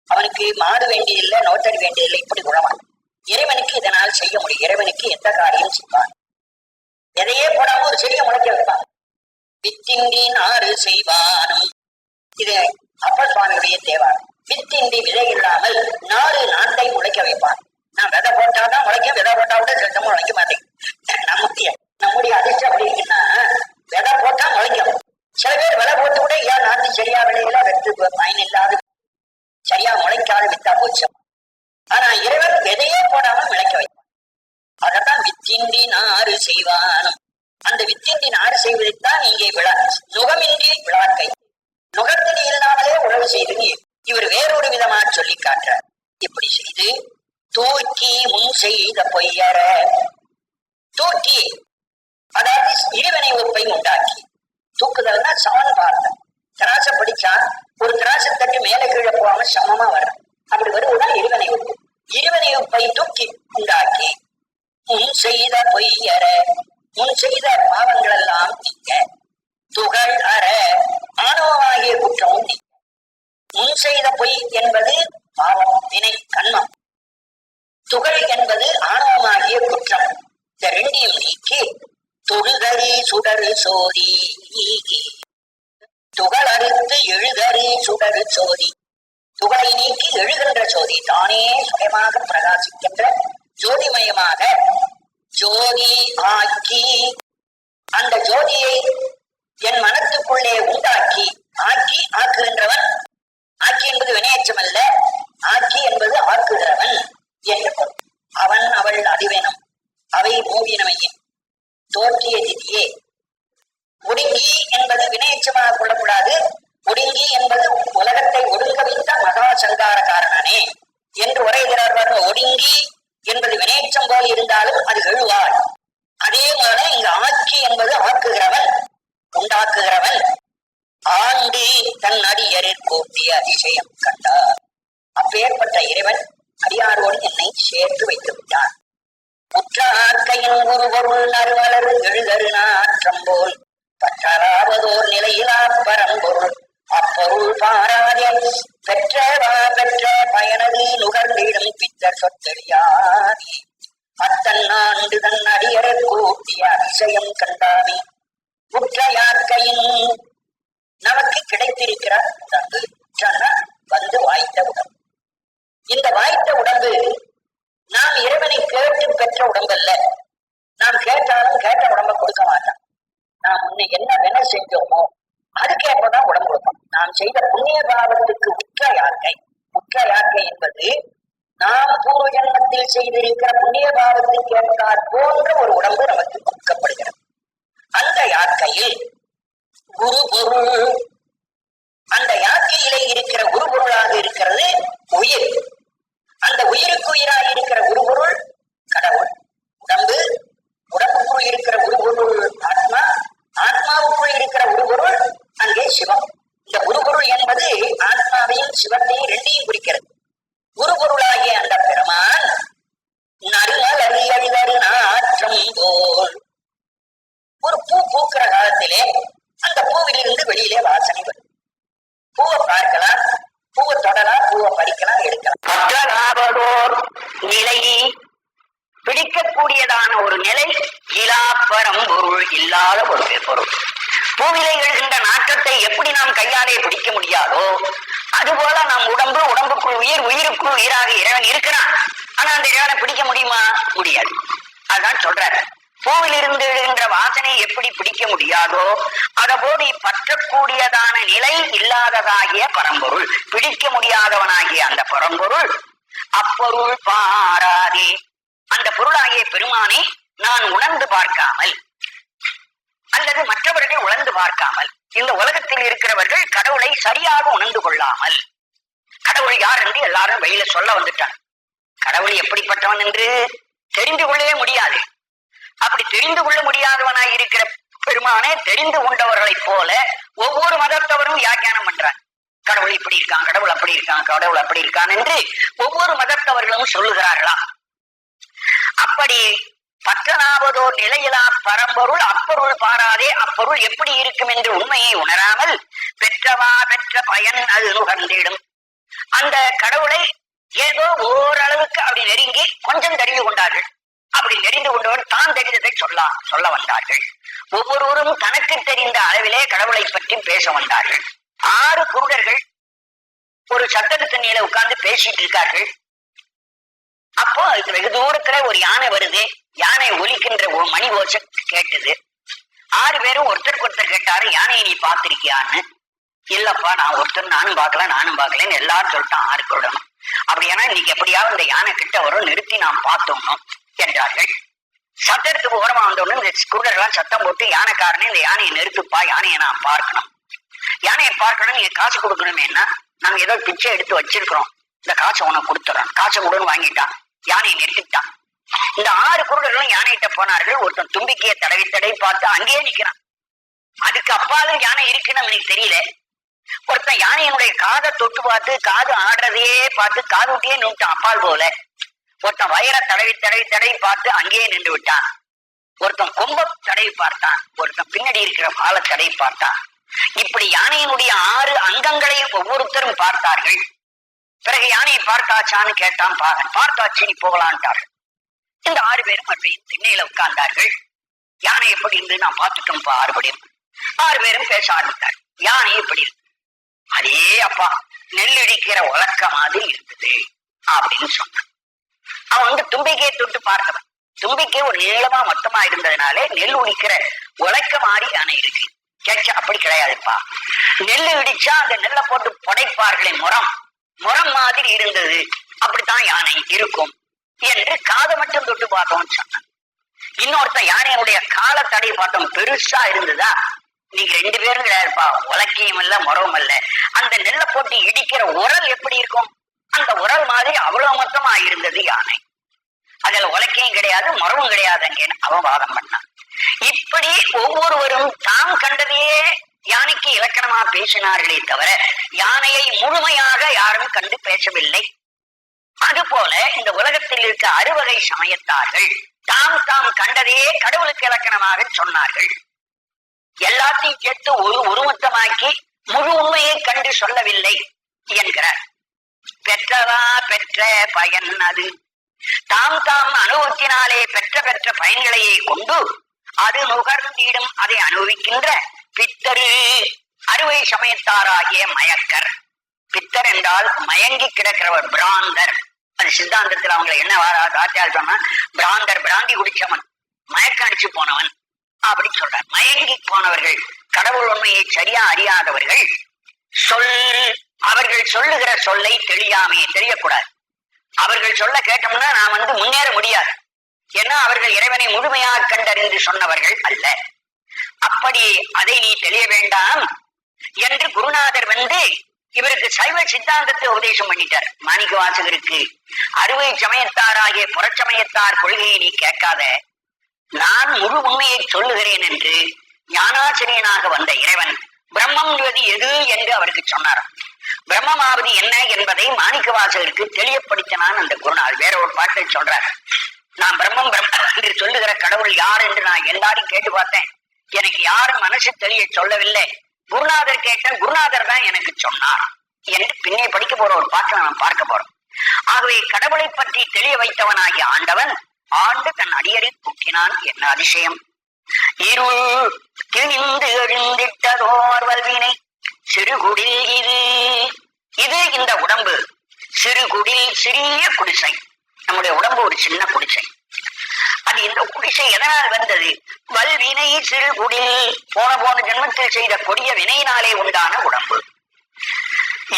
அவனுக்கு மாடு வேண்டியதில்லை, நோட்டடி வேண்டியதில்லை. இப்படி உழவான். இறைவனுக்கு இதனால் செய்ய முடியும். இறைவனுக்கு எந்த காரியம் செய்வான்? எதையே போடாம ஒரு செடியை முளைக்க வைப்பான். வித்தின்றி நாறு செய்வானும். இது அப்பர் சுவாமியுடைய தேவாரம். வித்தின்றி விதை இல்லாமல் நாட்டை முளைக்க வைப்பான். நான் விதை போட்டாதான் முளைக்கும், விதை போட்டா கூட சில முளைக்க மாட்டேங்குது. நம்முடைய அதிர்ஷ்டம் அப்படி இருக்குன்னா விதை போட்டா முளைக்கும். சில பேர் விதை போட்டு கூட ஏன் நாட்டு சரியா விளையில வெட்டு பயன் இல்லாது சரியா முளைக்காது வித்தா போச்சு. ஆனா இறைவன் விதையே போடாம விளைக்க வைப்பான். அதத்தான் வித்தின்றி நாறு செய்வானும். அந்த வித்தின்றி நாறு செய்வதைத்தான் இங்கே விழா நுகமின்றி விழாக்கை நுகத்தினி இல்லாமலே உழவு செய்து இவர் வேறொரு விதமா சொல்லி காட்டுறார். இப்படி செய்து தூக்கி முன் செய்த பொய்யற தூக்கி, அதாவது இருவினை ஒப்பை உண்டாக்கி. தூக்குதல்னா சமன் பார்த்தல். திராச படிச்சா ஒரு திராச தட்டு மேல கீழே போகாம சமமா வரும். அப்படி வருவதுதான் இருவினை ஒப்பு. இருவினை ஒப்பை தூக்கி உண்டாக்கி முன் செய்த பொய்யற, முன் செய்த பாவங்கள் எல்லாம் நீங்க துகள் அற ஆணவமாகிய குற்றமும் நீங்க. முன் செய்த பொய் என்பது பாவம், வினை, கண்மம். துகள் என்பது ஆணவமாகிய குற்றம். இந்த ரெண்டையும் நீக்கி தொழுதறி சுடரு சோதி, துகள் அறுத்து எழுதறி சுடரு சோதி. துகளை நீக்கி எழுகின்ற சோதி, தானே சுயமாக பிரகாசிக்கின்ற ஜோதிமயமாக ஜோதி ஆக்கி, அந்த ஜோதியை என் மனத்துக்குள்ளே உண்டாக்கி ஆக்கி ஆக்குகின்றவன். ஆக்கி என்பது வினையச்சம் அல்ல, ஆக்கி என்பது ஆக்குகிறவன் என்று பொருள். அவன் அவள் அறிவேனும் அவை மூவினமையின் தோற்றிய திதியே. ஒடுங்கி என்பது வினையச்சமாக கொள்ளக்கூடாது. ஒடுங்கி என்பது உலகத்தை ஒடுங்க வைத்த மகா சங்கார காரணனே என்று உரைகிறார். ஒடுங்கி என்பது வினையச்சம் போல் இருந்தாலும் அது எழுவாள். அதே போல இங்கு ஆக்கி என்பது ஆக்குகிறவன், உண்டாக்குகிறவன். ஆண்டு தன் அடியரில் கூட்டிய அதிசயம் கண்டார். அப்பேற்பட்ட இறைவன் அடியாரோடு என்னை சேர்த்து வைத்து விட்டான். உற்ற ஆக்கையின் ஒரு பொருள் அருவலர் எழுதரு நாற்றம் போல் பற்றாவதோர் நிலையிலா பரம்பொருள் அப்பொருள் பாராதே பெற்றவா பெற்ற பயனது நுகர்ந்திடும் பித்த சொத்தெளியானே அத்தன் ஆண்டு தன் அடியரை கூட்டிய அதிசயம் கண்டாமே. உற்ற யாக்கையின் நமக்கு கிடைத்திருக்கிற உடம்பு, வந்து வாய்த்த உடம்பு. இந்த வாய்த்த உடம்பு நாம் இறைவனை கேட்டு பெற்ற உடம்பு அல்ல. நாம் கேட்டாலும் கேட்ட உடம்பை கொடுக்க மாட்டான். நாம் முன்ன என்ன வினை செஞ்சோமோ அதுக்கேற்பதான் உடம்பு கொடுப்போம். நாம் செய்த புண்ணிய பாவத்துக்கு உற்ற யாக்கை. உற்ற யாக்கை என்பது நாம் பூர்வ ஜன்மத்தில் செய்திருக்கிற புண்ணிய பாவத்துக்கு ஏற்றாற் போன்ற ஒரு உடம்பு நமக்கு கொடுக்கப்படுகிறது. அந்த யாக்கையில் குரு பொருள், அந்த யாக்கையிலே இருக்கிற குரு பொருளாக இருக்கிறது உயிர். அந்த உயிருக்கு உயிராக இருக்கிற குருபொருள் கடவுள். உடம்பு, உடம்புக்குள் இருக்கிற குருபொருள் ஆத்மா, ஆத்மாவுக்குள் இருக்கிற குருபொருள் அங்கே சிவம். இந்த குருபொருள் என்பது ஆத்மாவையும் சிவத்தையும் ரெண்டையும் குறிக்கிறது. குருபொருளாகிய அந்த பெருமான் நறுமல் அறியழிதரு நாற்றம் போல், ஒரு பூ பூக்கிற காலத்திலே அந்த பூவிலிருந்து வெளியிலே வாசனை வரும். பூவை பார்க்கலாம், பூவை தொடலாம், பூவை பறிக்கலாம், எடுக்கலாம். பற்றலாவதோர் நிலை, பிடிக்கக்கூடியதான ஒரு நிலை, இலாப்பரம் பொருள், இல்லாத ஒரு பொருள். பூவிலை எழுகின்ற நாற்றத்தை எப்படி நாம் கையாலே பிடிக்க முடியாதோ அதுபோல நம் உடம்பு, உடம்புக்குள் உயிர், உயிருக்குள் உயிராக இறைவன் இருக்கிறான். ஆனா அந்த இறைவனை பிடிக்க முடியுமா? முடியாது. அதான் சொல்றாரு, பூவிலிருந்து எழுகின்ற வாசனை எப்படி பிடிக்க முடியாதோ அதபோது பற்றக்கூடியதான நிலை இல்லாததாகிய பரம்பொருள், பிடிக்க முடியாதவனாகிய அந்த பரம்பொருள் அப்பொருள் பாராதே, அந்த பொருளாகிய பெருமானை நான் உணர்ந்து பார்க்காமல் அல்லது மற்றவர்கள் உணர்ந்து பார்க்காமல், இந்த உலகத்தில் இருக்கிறவர்கள் கடவுளை சரியாக உணர்ந்து கொள்ளாமல், கடவுள் யார் என்று எல்லாரும் வெளியில சொல்ல வந்துட்டான். கடவுள் எப்படிப்பட்டவன் என்று தெரிந்து கொள்ளவே முடியாது. அப்படி தெரிந்து கொள்ள முடியாதவனாய் இருக்கிற பெருமானே தெரிந்து கொண்டவர்களைப் போல ஒவ்வொரு மதத்தவரும் வியாக்கியானம் பண்றான். கடவுள் இப்படி இருக்கான், கடவுள் அப்படி இருக்கான், கடவுள் அப்படி இருக்கான் என்று ஒவ்வொரு மதத்தவர்களும் சொல்லுகிறார்களா? அப்படி பற்றனாவதோர் நிலையிலா பரம்பொருள் அப்பொருள் பாராதே, அப்பொருள் எப்படி இருக்கும் என்று உண்மையை உணராமல் பெற்றவா பெற்ற பயன் அது நுகர்ந்திடும். அந்த கடவுளை ஏதோ ஓரளவுக்கு அப்படி நெருங்கி கொஞ்சம் தெரிந்து கொண்டார்கள். அப்படி நெறிந்து கொண்டவர் தான் தெரிந்ததை சொல்ல வந்தார்கள். ஒவ்வொருவரும் தனக்கு தெரிந்த அளவிலே கடவுளை பற்றி பேச வந்தார்கள். 6 குருடர்கள் ஒரு சட்டத்து தண்ணியில உட்கார்ந்து பேசிட்டு இருக்கார்கள். அப்போ வெகு தூரத்துல ஒரு யானை வருது. யானை ஒலிக்கின்ற மணி ஓசை கேட்டது. 6 பேரும் ஒருத்தருக்கு ஒருத்தர் கேட்டாரு, யானையை நீ பார்த்திருக்கியான்னு. இல்லப்பா நான் ஒருத்தர் நானும் பார்க்கலன்னு எல்லாரும் சொல்லிட்டான் 6 பேருடனும். அப்படியானா இன்னைக்கு எப்படியாவது இந்த யானை கிட்ட வரும், நிறுத்தி நாம் பார்த்தோம்னோம் என்றார்கள். சத்தத்துக்கு ஓரமா வந்தோன்னு இந்த குருடர்கள்லாம் சத்தம் போட்டு, யானைக்காரனே இந்த யானையை நிறுத்துப்பா, யானையை நான் பார்க்கணும். யானையை பார்க்கணும், நீங்க காசு கொடுக்கணுமேன்னா நாங்க ஏதோ பிச்சை எடுத்து வச்சிருக்கிறோம், இந்த காசை உனக்கு கொடுத்துறோம். காசை கொடுன்னு வாங்கிட்டான், யானையை நிறுத்திட்டான். இந்த 6 குருடர்களும் யானைகிட்ட போனார்கள். ஒருத்தன் தும்பிக்கையை தடவி பார்த்து அங்கேயே நிக்கிறான். அதுக்கு அப்பாலும் யானை இருக்குன்னு அவனுக்கு தெரியல. ஒருத்தன் யானையினுடைய காதை தொட்டு பார்த்து, காது ஆடுறதையே பார்த்து காது விட்டியே நின்றுட்டான் அப்பால் போல. ஒருத்தன் வயரை தடவி பார்த்து அங்கேயே நின்று விட்டான். ஒருத்தன் கொம்ப தடவி பார்த்தான், ஒருத்தன் பின்னாடி இருக்கிற பாலை தடவி பார்த்தான். இப்படி யானையினுடைய 6 அங்கங்களையும் ஒவ்வொருத்தரும் பார்த்தார்கள். பிறகு யானையை பார்த்தாச்சான்னு கேட்டான் பாகன். பார்த்தாச்சு, நீ போகலான்ட்டார்கள். இந்த 6 பேரும் மறுபடியும் திண்ணையில உட்கார்ந்தார்கள். யானை எப்படி இருந்து நான் பார்த்துட்டோம்ப்பா 6 பேரும். 6 பேரும் பேச ஆரம்பித்தார். யானை எப்படி இருக்கு? அதே அப்பா நெல் இடிக்கிற உலக்க மாதிரி இருக்குது அப்படின்னு சொன்னான். அவன் தும்பிக்கையை தொட்டு பார்த்தவன். தும்பிக்கை ஒரு நீளமா மொத்தமா இருந்ததுனாலே நெல் உடிக்கிற உலக்க மாதிரி யானை இருக்கு. கேட்சா அப்படி கிடையாதுப்பா, நெல் இடிச்சா அந்த நெல்லை போட்டு புடைப்பார்களே முறம் மாதிரி இருந்தது, அப்படித்தான் யானை இருக்கும் என்று காதை மட்டும் தொட்டு பார்த்தோம்னு சொன்னான். இன்னொருத்தன் யானையுடைய காலை தடவி பார்த்தோம், பெருசா இருந்ததா. நீங்க 2 பேரும் கிடையாதுப்பா, உலக்கையும் இல்ல முறவும் இல்ல, அந்த நெல்லை போட்டு இடிக்கிற உரல் எப்படி இருக்கும், அந்த உரல் மாதிரி அவ்வளவு மொத்தமா இருந்தது யானை. அதுல உலக்கையும் கிடையாது முறவும் கிடையாதுங்கன்னு அவன் வாதம் பண்ணான். இப்படி ஒவ்வொருவரும் தாம் கண்டதையே யானைக்கு இலக்கணமா பேசினார்களே தவிர யானையை முழுமையாக யாரும் கண்டு பேசவில்லை. அதுபோல இந்த உலகத்தில் இருக்க 6 வகை சமயத்தார்கள் தாம் கண்டதையே கடவுளுக்கு இலக்கணமாக சொன்னார்கள். எல்லாத்தையும் சேர்த்து ஒரு உருவத்தமாக்கி முழு உண்மையை கண்டு சொல்லவில்லை என்கிறார். பெற்றவா பெற்ற பயன் அது, தாம் அனுபவத்தினாலே பெற்ற பயன்களையே கொண்டு அது நுகர்ந்திடும் அதை அனுபவிக்கின்ற பித்தரு 6 வகை சமயத்தாராகிய மயக்கர். பித்தர் என்றால் மயங்கி கிடக்கிறவர், பிராந்தர். அது சித்தாந்தத்தில் அவங்களை என்ன வார்த்தையால் சொன்னா, பிராந்தர் பிராந்தி குடிச்சவன், மயக்கம் அடிச்சு போனவன் அப்படி சொல்றார். மயங்கி போனவர்கள், கடவுள் உண்மையை சரியா அறியாதவர்கள், அவர்கள் சொல்லுகிற சொல்லை தெரியக்கூடாது. அவர்கள் சொல்ல கேட்டோம்னா நான் முன்னேற முடியாது. ஏன்னா அவர்கள் இறைவனை முழுமையாக கண்டறிந்து சொன்னவர்கள் அல்ல. அப்படி அதை நீ தெரிய வேண்டாம் என்று குருநாதர் இவருக்கு சைவ சித்தாந்தத்தை உபதேசம் பண்ணிட்டார். மாணிக்க வாசகருக்கு 6 வகை சமயத்தாராகிய புறச்சமயத்தார் கொள்கையை நீ கேட்காத, நான் முழு உண்மையை சொல்லுகிறேன் என்று ஞானாசிரியனாக வந்த இறைவன் பிரம்மம் எது என்று அவருக்கு சொன்னார். பிரம்மமாவது என்ன என்பதை மாணிக்க வாசகருக்கு தெளியப்படுத்தினான் அந்த குருநாதர். வேற ஒரு பாட்டை சொல்றார், நான் பிரம்மம் என்று சொல்லுகிற கடவுள் யார் என்று நான் எல்லாரும் கேட்டு பார்த்தேன், எனக்கு யாரும் மனசு தெளிய சொல்லவில்லை. குருநாதர் கேட்டேன், குருநாதர் தான் எனக்கு சொன்னார் என்று பின்னே படிக்க போற ஒரு பாட்டை நாம் பார்க்க போறோம். ஆகவே கடவுளை பற்றி தெளிய வைத்தவனாகிய ஆண்டவன் ஆண்டு தன் அடியரை தூக்கினான். என்ன அதிசயம்! இருள் திணிந்து எழுந்திட்டதோர் வல்வினை சிறுகுடில் இது இந்த உடம்பு சிறுகுடில், சிறிய குடிசை. நம்முடைய உடம்பு ஒரு சின்ன குடிசை. அது இந்த குடிசை எதனால் வந்தது? வல்வினை சிறுகுடில், போன ஜென்மத்தில் செய்த கொடிய வினையினாலே உண்டான உடம்பு.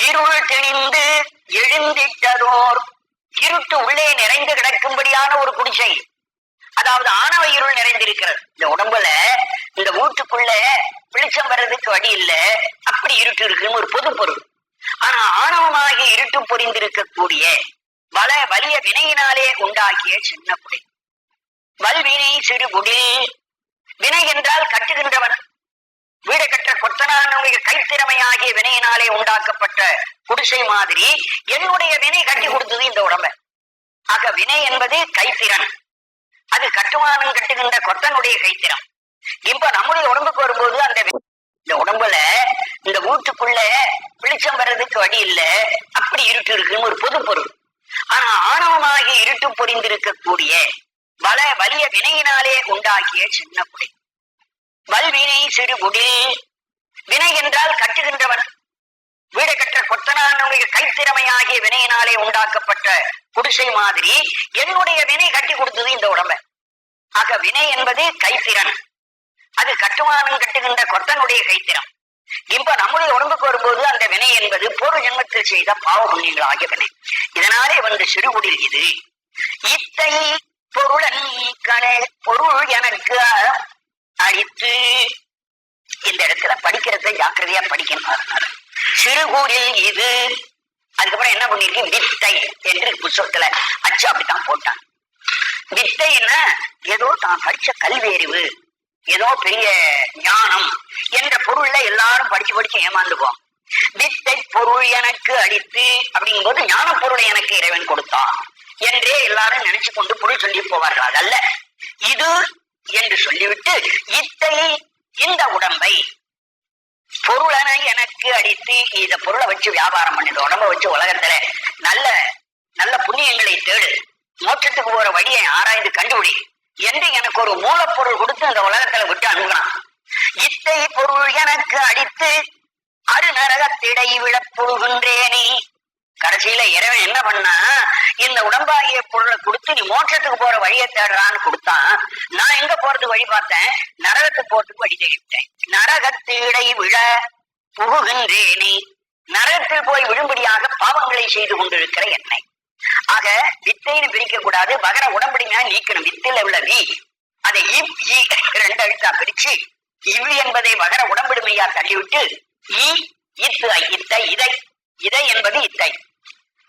இருள் தெளிந்து எழுந்திட்டதோர், இருட்டு உள்ளே நிறைந்து கிடக்கும்படியான ஒரு குடிசை. அதாவது ஆணவ இருள் நிறைந்திருக்கிறது இந்த உடம்புல. இந்த வீட்டுக்குள்ள வெளிச்சம் வர்றதுக்கு வழி இல்லை, அப்படி இருட்டு இருக்குன்னு ஒரு பொது பொருள். ஆனா ஆணவமாகி இருட்டு பொறிந்திருக்கக்கூடிய வலிய வினையினாலே உண்டாக்கிய சின்ன குடி. வல்வினை சிறு குடில், வினை என்றால் கட்டுகின்றவன், வீடு கற்ற கொத்தனானுடைய கைத்திறமையாகிய வினையினாலே உண்டாக்கப்பட்ட குடிசை மாதிரி என்னுடைய வினை கட்டி கொடுத்தது இந்த உடம்பை. ஆக வினை என்பது கைத்திறன், அது கட்டுமானம் கட்டுகின்ற கொத்தனுடைய கைத்திறம். இப்ப நம்முடைய உடம்புக்கு வரும்போது அந்த இந்த உடம்புல இந்த வீட்டுக்குள்ள வெளிச்சம் வர்றதுக்கு வழி இல்லை, அப்படி இருட்டு இருக்குன்னு ஒரு பொது பொருள். ஆனா ஆணவமாகி இருட்டு பொறிந்திருக்கக்கூடிய வலிய வினையினாலே உண்டாக்கிய சின்ன குடி. வல்வினை சிறு குடில், வினை என்றால் கட்டுகின்றவன், வீடு கற்ற கொத்தனானுடைய கைத்திறமையாகிய வினையினாலே உண்டாக்கப்பட்ட குடிசை மாதிரி என்னுடைய வினை கட்டி கொடுத்தது இந்த உடம்ப. ஆக வினை என்பது கைத்திறன், அது கட்டுமானம் கட்டுகின்ற கொத்தனுடைய கைத்திறம். இப்ப நம்முடைய உடம்புக்கு வரும்போது அந்த வினை என்பது பூர்வ ஜென்மத்தில் செய்த பாவ புண்ணியங்கள் ஆகிய வினை. இதனாலே வந்து சிறுகுடில் இது இத்தை பொருளன் பொருள் எனக்கு அழித்து. இந்த இடத்துல படிக்கிறத ஜாக்கிரதையா படிக்கணும். சிறுகூரில் இது, அதுக்கப்புறம் என்ன பண்ணிருக்கு, வித்தை என்று புத்தகத்துல அச்சு அப்படித்தான் போட்டான். வித்தைன்னா ஏதோ தான் படிச்ச கல்வி அறிவு, ஏதோ பெரிய ஞானம் என்ற பொருள்ல எல்லாரும் படிச்சு ஏமாந்துக்குவோம். வித்தை பொருள் எனக்கு அளித்து அப்படிங்கும் போது ஞான பொருளை எனக்கு இறைவன் கொடுத்தான் என்றே எல்லாரும் நினைச்சு கொண்டு பொருள் சொல்லி போவார்கள். அதல்ல, இது என்று சொல்லிவிட்டு இத்தை இந்த உடம்பை பொருளன எனக்கு அளித்து, இந்த பொருளை வச்சு வியாபாரம் பண்ணி, இந்த உடம்ப வச்சு உலகத்துல நல்ல நல்ல புண்ணியங்களை தேடு, மோட்சத்துக்கு போற வழியை ஆராய்ந்து கண்டுபிடி என்று எனக்கு ஒரு மூலப்பொருள் கொடுத்து இந்த உலகத்துல விட்டு அனுப்பினான். இத்தை பொருள் எனக்கு அளித்து அருநரகத்திடை விழப்பொழுகின்றேனே. கடைசியில இறைவன் என்ன பண்ணா, இந்த உடம்பாகிய பொருளை கொடுத்து நீ மோட்சத்துக்கு போற வழியை தேடுறான்னு கொடுத்தான். நான் எங்க போறது வழி பார்த்தேன், நரகத்துக்கு போறதுக்கு வழி தேடிவிட்டேன். நரகத்திடை விழ புகுகின்றேனே, நரகத்தில் போய் விழும்படியாக பாவங்களை செய்து கொண்டிருக்கிற என்னை. ஆக வித்தைன்னு பிரிக்க கூடாது, பகர உடம்படினா நீக்கணும். வித்தில உள்ள வி அதை ரெண்டு அழுத்தா பிரிச்சு இவ் என்பதை வகர உடம்பிடுமையா தள்ளிவிட்டு இத்தை இதை இதை என்பது இத்தை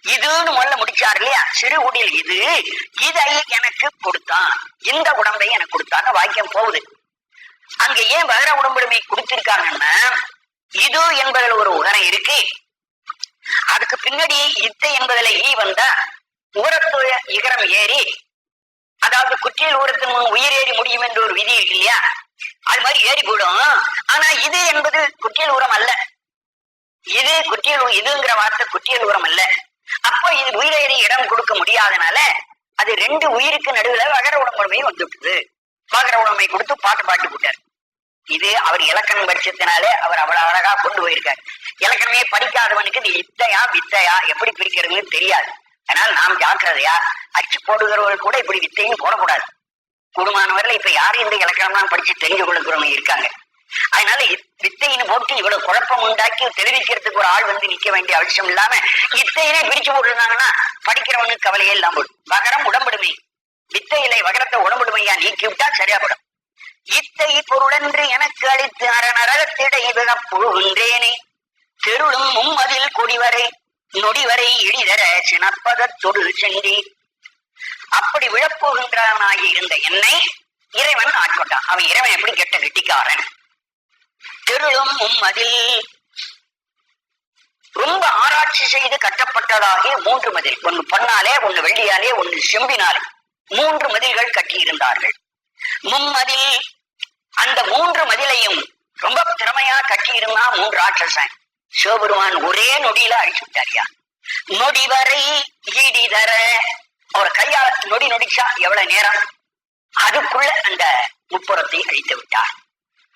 இதுன்னு முதல்ல முடிச்சார் இல்லையா. சிறுகுடில் இது இதை எனக்கு கொடுத்தான், இந்த உடம்பை எனக்கு கொடுத்தாங்க வாக்கியம் போகுது. அங்க ஏன் வகர உடம்பிடுமை கொடுத்திருக்காங்கன்னா, இது என்பதில் ஒரு உகரம் இருக்கு, அதுக்கு பின்னாடி இத்தை என்பதுல வந்தா ஊரத்துய இகரம் ஏறி, அதாவது குற்றியல் ஊரத்தின் முன் உயிர் ஏறி முடியும் என்று ஒரு விதி இருக்கு இல்லையா, அது மாதிரி ஏறி போடும். ஆனா இது என்பது குற்றியல் ஊரம் அல்ல, இது குற்றியல் இதுங்கிற வார்த்தை குற்றியல் ஊரம் அல்ல. அப்போ இது உயிரேறி இடம் கொடுக்க முடியாதனால அது ரெண்டு உயிருக்கு நடுவுல வகர உடம்புமை வந்துட்டு வகர உடம்பை கொடுத்து பாட்டு போட்டார். இது அவர் இலக்கணம் படிச்சதுனாலே அவர் அவ்வளவு அழகா கொண்டு போயிருக்கார். இலக்கணமே படிக்காதவனுக்கு இது இத்தையா வித்தையா எப்படி பிரிக்கிறதுன்னு தெரியாது. அதனால நாம் ஜாக்கிரதையா அச்சு போடுகிறவர்கள் கூட இப்படி வித்தைன்னு போடக்கூடாது. கூடுமானவர்கள் இப்ப யாரும் இந்த இலக்கணம்லாம் படிச்சு தெரிஞ்சு கொள்ளுக்கிறவங்க இருக்காங்க. அதனால வித்தைன்னு போட்டு இவ்வளவு குழப்பம் உண்டாக்கி தெரிவிக்கிறதுக்கு ஒரு ஆள் வந்து நிக்க வேண்டிய அவசியம் இல்லாம இத்தையினே பிரிச்சு போட்டுருந்தாங்கன்னா படிக்கிறவனுக்கு கவலையே இல்லாம போடும். வகரம் உடம்புடுமை, வித்தையிலை வகரத்தை உடம்புடுமையா நீக்கி விட்டா சரியா படும். இத்தை பொருளென்று எனக்கு அளித்து அறநரகத்திடை விழ புழுகின்றேனே, தெருளும் மும்மதில் கொடிவரை நொடிவரை இடிதர சினப்பதத்தொடு சென்றி. அப்படி விழப்போகின்றவனாகி இருந்த என்னை இறைவன் ஆட்கொண்டான். அவன் இறைவன் எப்படி கெட்ட கெட்டிக்காரன். தெருளும் மும்மதில் ரொம்ப ஆராய்ச்சி செய்து கட்டப்பட்டதாகிய 3 மதில், ஒன்னு பொன்னாலே, ஒன்னு வெள்ளியாலே, ஒன்னு செம்பினாலே 3 மதில்கள் கட்டி இருந்தார்கள். மும்மதில், அந்த 3 மதிலையும் ரொம்ப திறமையா கட்டி இருந்தா 3 ராட்சசன். சிவபெருமான் ஒரே நொடியில அழிச்சுட்டாரியா. நொடிவரை ஈடிதர, அவர் கையால் நொடி நொடிச்சா எவ்வளவு நேரம், அதுக்குள்ள அந்த முப்புறத்தை அழித்து விட்டார்.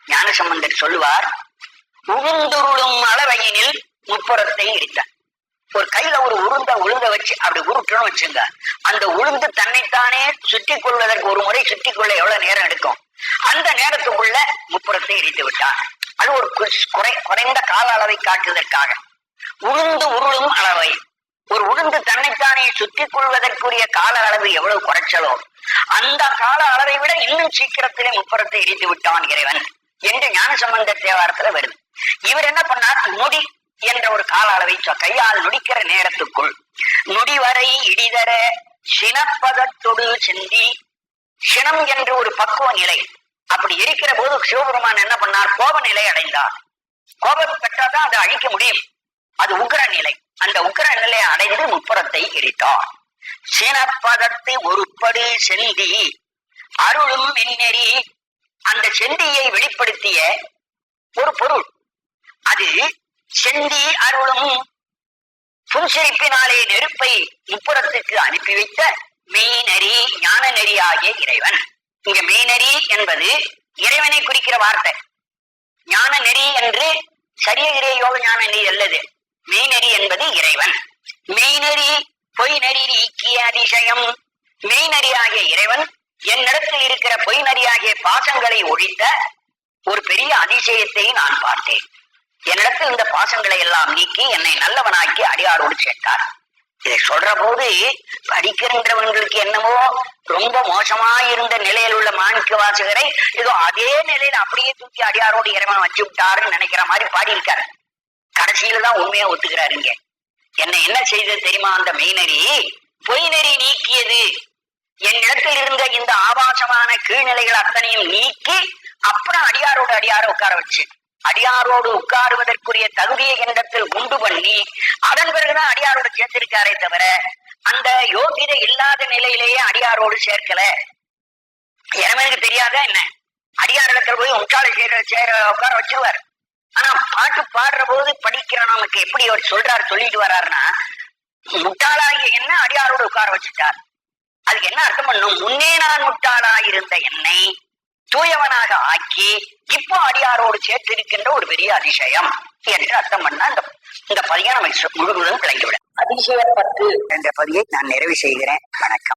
ஞானசம்பந்தர் சொல்லுவார், உளுந்துருளும் அளவையினில் முப்புறத்தை இடித்தார். ஒரு கையில ஒரு உளுந்த வச்சு அப்படி உருட்டணும் வச்சுங்க, அந்த உளுந்து தன்னைத்தானே சுற்றி கொள்வதற்கு ஒரு முறை சுற்றி கொள்ள எவ்வளவு நேரம் எடுக்கும், அந்த நேரத்துக்குள்ள முப்புறத்தை எரித்து விட்டார். அது ஒரு குறைந்த கால அளவை காட்டுவதற்காக. உளுந்து உருளும் அளவை, ஒரு உளுந்து தன்னைத்தானே சுற்றி கொள்வதற்குரிய கால அளவு எவ்வளவு குறைச்சலோ அந்த கால அளவை விட இன்னும் சீக்கிரத்திலே முப்புறத்தை எரித்து விட்டான் இறைவன் என்று ஞானசம்பந்த தேவாரத்துல வருது. இவர் என்ன பண்ணார், நொடி என்ற ஒரு கால அளவை கையால் நொடிக்கிற நேரத்துக்குள் நொடிவரை இடிதர சினப்பதத்தொடு செந்தி, சினம் என்று ஒரு பக்குவ நிலை. அப்படி இருக்கிற போது சிவபெருமான் என்ன பண்ணார், கோப நிலை அடைந்தார். கோபம் பெற்றாதான் அதை அழிக்க முடியும், அது உக்கிர நிலை. அந்த உக்கிர நிலையை அடைந்து முப்புறத்தை எரித்தார். சினப்பதத்தை ஒருபடு செந்தி அருளும் மின்னெறி, அந்த செந்தியை வெளிப்படுத்திய ஒரு பொருள் அது. செந்தி அருளும் புன்சிரிப்பினாலே நெருப்பை முப்புறத்துக்கு அனுப்பி வைத்த மெய்நெறி ஞான நெறி ஆகிய இறைவன். இங்க மெய்நெறி என்பது இறைவனை குறிக்கிற வார்த்தை. ஞான நெறி என்று சரியகிரே யோக ஞான நெறி அல்லது. மெய்நெறி மெய்நெறி என்பது இறைவன். மெய்நெறி பொய் நெறி நீக்கிய அதிசயம். மெய்நெறியாகிய இறைவன் என்னிடத்தில் இருக்கிற பொய் நெறியாகிய பாசங்களை ஒழித்த ஒரு பெரிய அதிசயத்தை நான் பார்த்தேன். என்னிடத்தில் இந்த பாசங்களை எல்லாம் நீக்கி என்னை நல்லவனாக்கி அடியாரோடு சேர்த்தார். இதை சொல்ற போது படிக்கின்றவங்களுக்கு என்னவோ ரொம்ப மோசமாயிருந்த நிலையில் உள்ள மாணிக்க வாசகரை ஏதோ அதே நிலையில அப்படியே தூக்கி அடியாரோடு இறைவன் வச்சு விட்டாருன்னு நினைக்கிற மாதிரி பாடியிருக்காரு. கடைசியில தான் உண்மையா ஒத்துக்கிறாருங்க. என்ன செய்தது தெரியுமா? அந்த மெய்நெறி பொய் நெறி நீக்கியது. என்னிடத்தில் இருந்த இந்த ஆபாசமான கீழ்நிலைகள் அத்தனையும் நீக்கி அப்புறம் அடியாரோடு உட்கார வச்சு, அடியாரோடு உட்காருவதற்குரிய தகுதியை என்னிடத்தில் உண்டு பண்ணி அதன் பிறகுதான் அடியாரோடு சேர்த்திருக்காரே தவிர அந்த யோகிதை இல்லாத நிலையிலேயே அடியாரோடு சேர்க்கல. இறைவனுக்கு தெரியாத என்ன? அடியாரிடத்துல போய் உட்கார உட்கார வச்சிருவார். ஆனா பாட்டு பாடுற போது படிக்கிற நமக்கு எப்படி அவர் சொல்லிட்டு வர்றாருன்னா, முட்டாளாகிய என்ன அடியாரோடு உட்கார வச்சுட்டார். அதுக்கு என்ன அர்த்தம் பண்ணும்? முன்னே நான் முட்டாளாயிருந்த என்னை தூயவனாக ஆக்கி இப்போ அடியாரோடு சேர்த்திருக்கின்ற ஒரு பெரிய அதிசயம் என்று அர்த்தம் பண்ணா இந்த பதியை நமக்கு முழுவதும் விளங்கிவிடும். அதிசயப்பட்டு என்ற பதியை நான் நிறைவு செய்கிறேன். வணக்கம்.